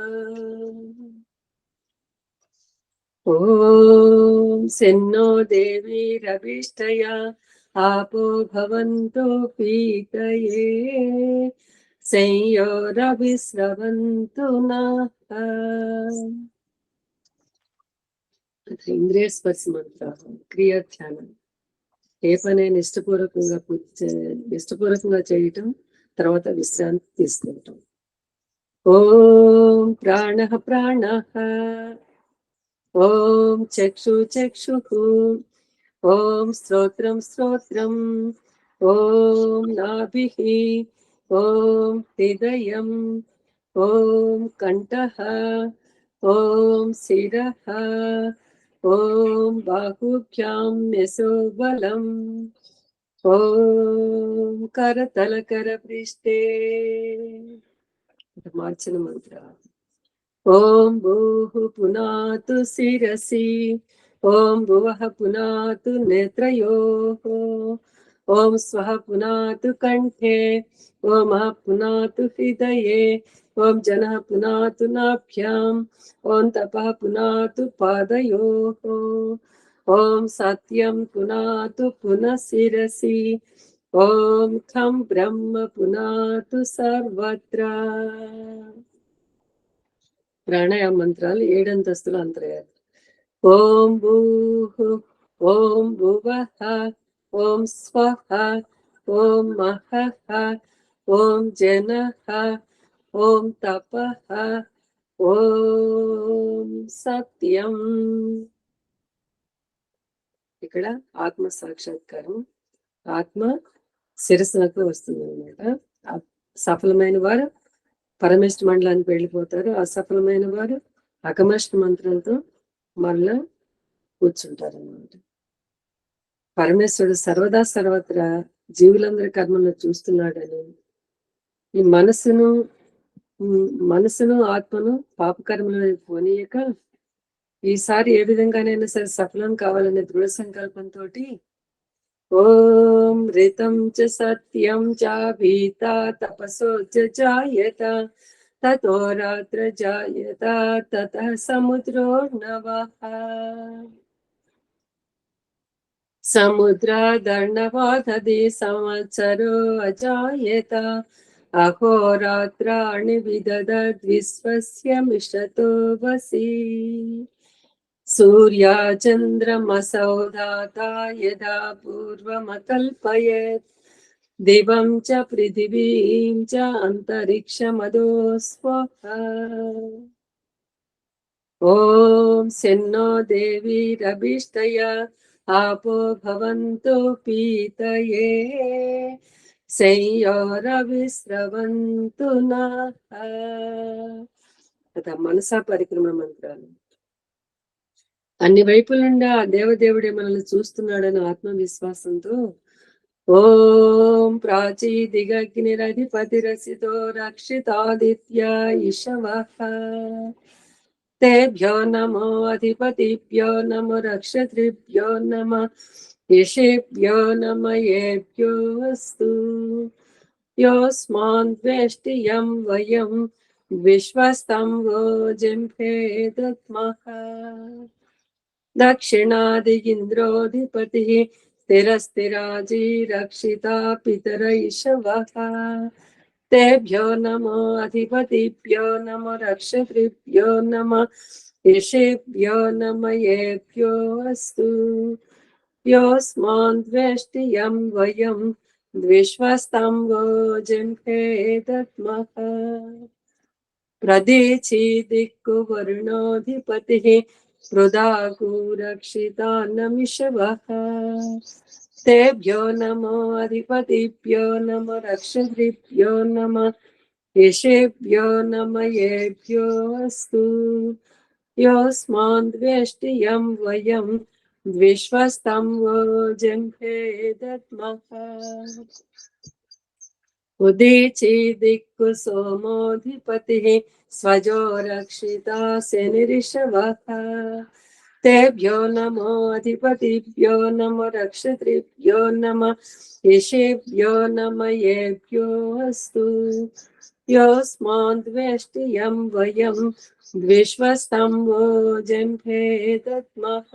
ఓం శన్నో దేవీరభిష్టయ आपो भवन्तु पीतये संयोरभिस्रवन्तु नः. ఇంద్రియ స్పర్శ మంత్ర క్రియ ధ్యానం. ఏ పనైనా ఇష్టపూర్వకంగా చేయటం, తర్వాత విశ్రాంతి తీసుకోవటం. ఓం ప్రాణః ప్రాణః. ఓం చక్షు చక్షుః. ఓం శ్రోత్రం శ్రోత్రం. ఓం నాభిః. ఓం హృదయం. ఓం కంఠః. ఓం శిరః. ఓం బాహుభ్యాం యశోబలం. ఓం కరతల కరపృష్ఠే. మార్చిన మంత్ర. ఓం భూః పునాతు శిరసి. ఓం భువః పునాతు నేత్రయోః. ఓం స్వః పునాతు కంఠే. ఓం పునాతు హృదయే. ఓం జనః పునాతు నాభ్యాం. ఓం తపః పునాతు పాదయోః. ఓం సత్యం పునాతు పునః శిరసి. ఓం ఖం బ్రహ్మ పునాతు సర్వత్రా. ప్రాణాయామ మంత్రాలు 7 అంతస్తుల అంతర్యాలు. ఓం భూః. ఓం భువః. ఓం స్వః. ఓం మహః. ఓం జనః. ఓం తపః. ఓం సత్యం. ఇక్కడ ఆత్మ సాక్షాత్కారం. ఆత్మ శిరస్సులకు వస్తుంది అనమాట. సఫలమైన వారు పరమేష్ఠ మండలానికి వెళ్ళిపోతారు. అసఫలమైన వారు అకమష్ట మంత్రంతో మళ్ళా కూర్చుంటారు అన్నమాట. పరమేశ్వరుడు సర్వదా సర్వత్రా జీవులందరి కర్మను చూస్తున్నాడని, ఈ మనసును ఆత్మను పాపకర్మల వైపు పోనీయక ఈసారి ఏ విధంగానైనా సరే సఫలం కావాలనే దృఢ సంకల్పంతో ఓం రితం చ సత్యం చ భీతా తపసో జాయత తతో రాత్ర జాయత తతః సముద్రో నవః సముద్రాదర్ణవాదది సంవత్సరో అజాయత అహోరాత్రాణి విదదద్విశ్వస్య మిషతో వసి సూర్యాచంద్రమసౌ దాతా యదా పూర్వమకల్పయత్ దివం చ పృథివీం చ అంతరిక్షమదో స్వః. ఓం శన్నో దేవీరభిష్టయ आपो भवन्तु पीतये సంయోరవిస్రవంతు నః. అదా మనసా పరిక్రమణ మంత్రాలు. అన్ని వైపుల నుండి ఆ దేవదేవుడే మనల్ని చూస్తున్నాడని ఆత్మవిశ్వాసంతో ఓం ప్రాచీ దిగగ్నిరధిపతిరసితో రక్షితాదిత్య ఇషవః तेभ्यो नमो अधिपतिभ्यो नमो रक्षत्रिभ्यो नमः ऋषिभ्यो नमः येभ्योऽस्तु योऽस्मान् द्वेष्टियं वयं विश्वस्तं वो जिह्वे दद्मः. दक्षिणादिगिन्द्रोऽधिपतिः स्थिरस्थिराजी रक्षिता पितर इषवः तेभ्यो नमो अधिपतिभ्यो नमो रक्षत्रिभ्यो नमः ऋषिभ्यो नमः येभ्योऽस्तु योऽस्मान् द्वेष्टियं वयं विश्वस्तं वो जिह्वे दद्मः. प्रदीची दिक्कु वरुणोऽधिपतिः पृदाकु रक्षितानमिषवः तेभ्यो नमो अधिपतिभ्यो नमो रक्षत्रिभ्यो नमः ऋषिभ्यो नमः येभ्योऽस्तु योऽस्मान् द्वेष्टियं वयं विश्वस्तं वो जिह्वे दद्मः. उदीची दिक्कु सोमोऽधिपतिः स्वजो रक्षिता शनिरिषवः तेभ्यो नमो अधिपतिभ्यो नमो रक्षत्रिभ्यो नमः ऋषिभ्यो नमः येभ्योऽस्तु योऽस्मान् द्वेष्टियं वयं विश्वस्तं वो जिह्वे दद्मः.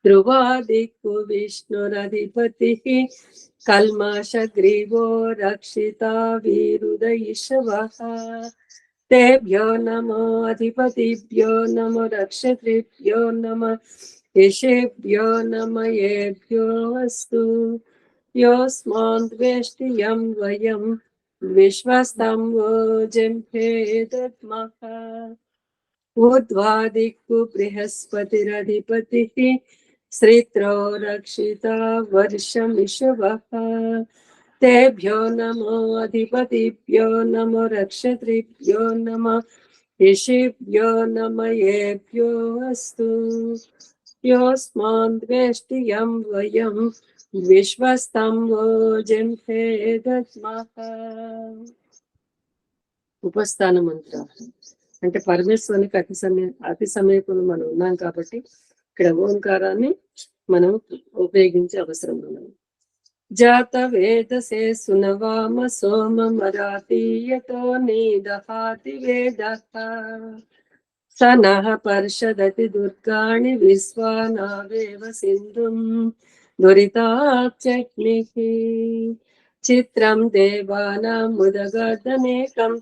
ध्रुवादिक्कु विष्णुरधिपतिः कल्मषग्रीवो रक्षिता वीरुदयिषवः तेभ्यो नमो अधिपतिभ्यो नमो रक्षत्रिभ्यो नमः ऋषिभ्यो नमः येभ्योऽस्तु योऽस्मान् द्वेष्टियं वयं विश्वस्तं वो जिह्वे दद्मः. ऊर्ध्वादिक्कु बृहस्पतिरधिपतिः श्रित्रो रक्षिता वर्षमिषवः तेभ्यो नमो अधिपतिभ्यो नमो रक्षत्रिभ्यो नमः ऋषिभ्यो नमः येभ्योऽस्तु योऽस्मान् द्वेष्टियं वयं विश्वस्तं वो जिह्वे दद्मः. ఉపస్థాన మంత్రాలు అంటే పరమేశ్వరునికి అతి సమీపంలో మనం ఉన్నాం కాబట్టి ఇక్కడ ఓంకారాన్ని మనం ఉపయోగించే అవసరం ఉన్నది. జాత వేదసే సునవామ సోమ మరాతీయతో నీదహాతి వేదః సనః పర్షదతి దుర్గాణి విశ్వానావేవ సింధుం దురితాచక్నిః చిత్రం దేవానాం ముదగర్దనేకం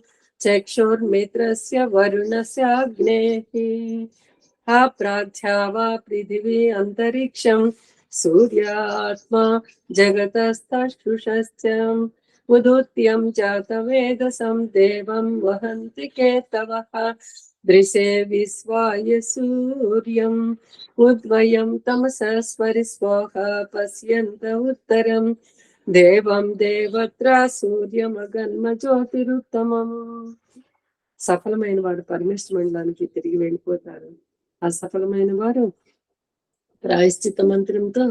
చక్షుర్మిత్రస్య వరుణస్యాగ్నేః అప్రాధ్యావా పృథివీ అంతరిక్షం సూర్యాత్మా జగతస్తచుషస్యం ఉదుత్యం జాతవేదసం దేవం వహంతి కేతవః దృశే విశ్వాయ సూర్యం ఉద్వయం తమసః స్వరిస్వః పశ్యంత ఉత్తరం దేవం దేవత్ర సూర్యమగన్మ జ్యోతిరుత్తమం. సఫలమైన వాడు పరమేశ్వర మండలానికి తిరిగి వెళ్ళిపోతారు. అసఫలమైన వారు ప్రాయశ్చిత మంత్రంతో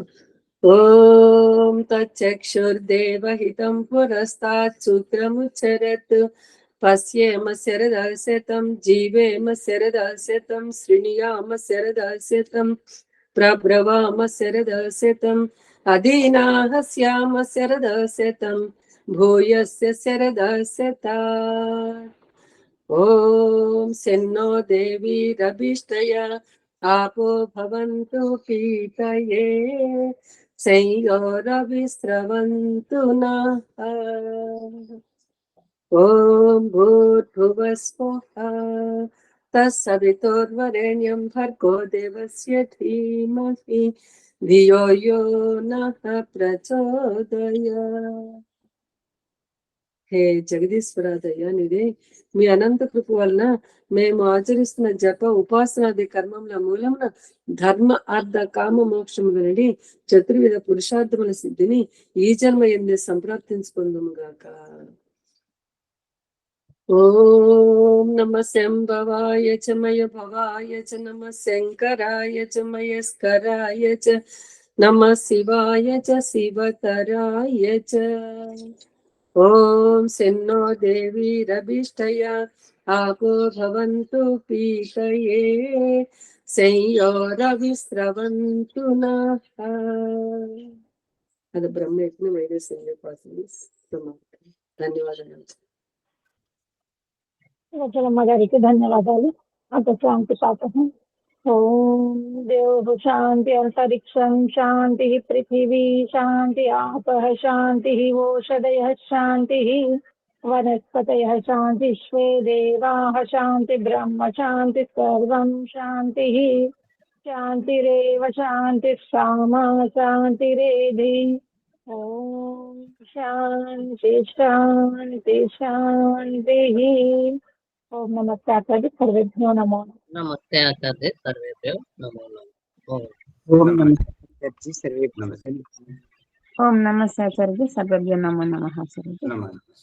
ఓం తచ్చక్షుర్దేవహితం పురస్తాత్ శుక్రముచ్చరత్ పశ్యేమ శరదాశతం జీవేమ శరదాశతం శృణుయామ శరదాశతం ప్రబ్రవామ శరదాశతం అధీనాహస్యామ శరదాశతం భూయస్య శరదాశతాత్. ఓం శన్నో దేవీరభిష్టయా आपो भवन्तु पीतये संयोरविस्रवन्तु नः. ॐ भूर्भुवस्वः तत्सवितुर्वरेण्यं भर्गो देवस्य धीमहि धियो यो नः प्रचोदयात्. హే జగదీశ్వర దయానిదే, మీ అనంత కృప వలన మేము ఆచరిస్తున్న జప ఉపాసనాది కర్మముల మూలమున ధర్మ అర్థ కామ మోక్షముల నుండి చతుర్విధ పురుషార్థముల సిద్ధిని ఈ జన్మ ఎందే సంప్రాప్తించుకుందుము గాక. ఓం నమ శంభవాయ చ మయ భవాయ చ నమ శంకరాయ చ మయస్కరాయ చ నమ శివాయ చ శివతరాయ చ. ఓం శన్నో దేవీరభిష్టయా आपो भवन्तु पीतये संयोरविस्रवन्तु नः. అది బ్రహ్మయజ్ఞ వైదేశంగా ధన్యవాదాలు. వచనమ్మ గారికి ధన్యవాదాలు. అంత శాంతి పాఠం. ఓం దేవ శాంతి అంతరిక్షం శాంతి పృథివీ శాంతి ఆపః శాంతి ఓషధయ శాంతి వనస్పతయః శాంతి శ్వే దేవాః శాంతి బ్రహ్మ శాంతి సర్వం శాంతి శాంతిరేవ శాంతి సామా శాంతిరేధి. ఓం శాంతి శాంతి శాంతి. ఓం నమస్తే ఆచార్య సర్వేభ్యో నమో నమః. నమస్తే ఆచార్య సర్వేభ్యో నమో నమః. ఓం నమస్తే సర్వే నమస్తే. ఓం నమస్తే ఆచార్య సర్వేభ్యో నమో నమః. నమస్తే.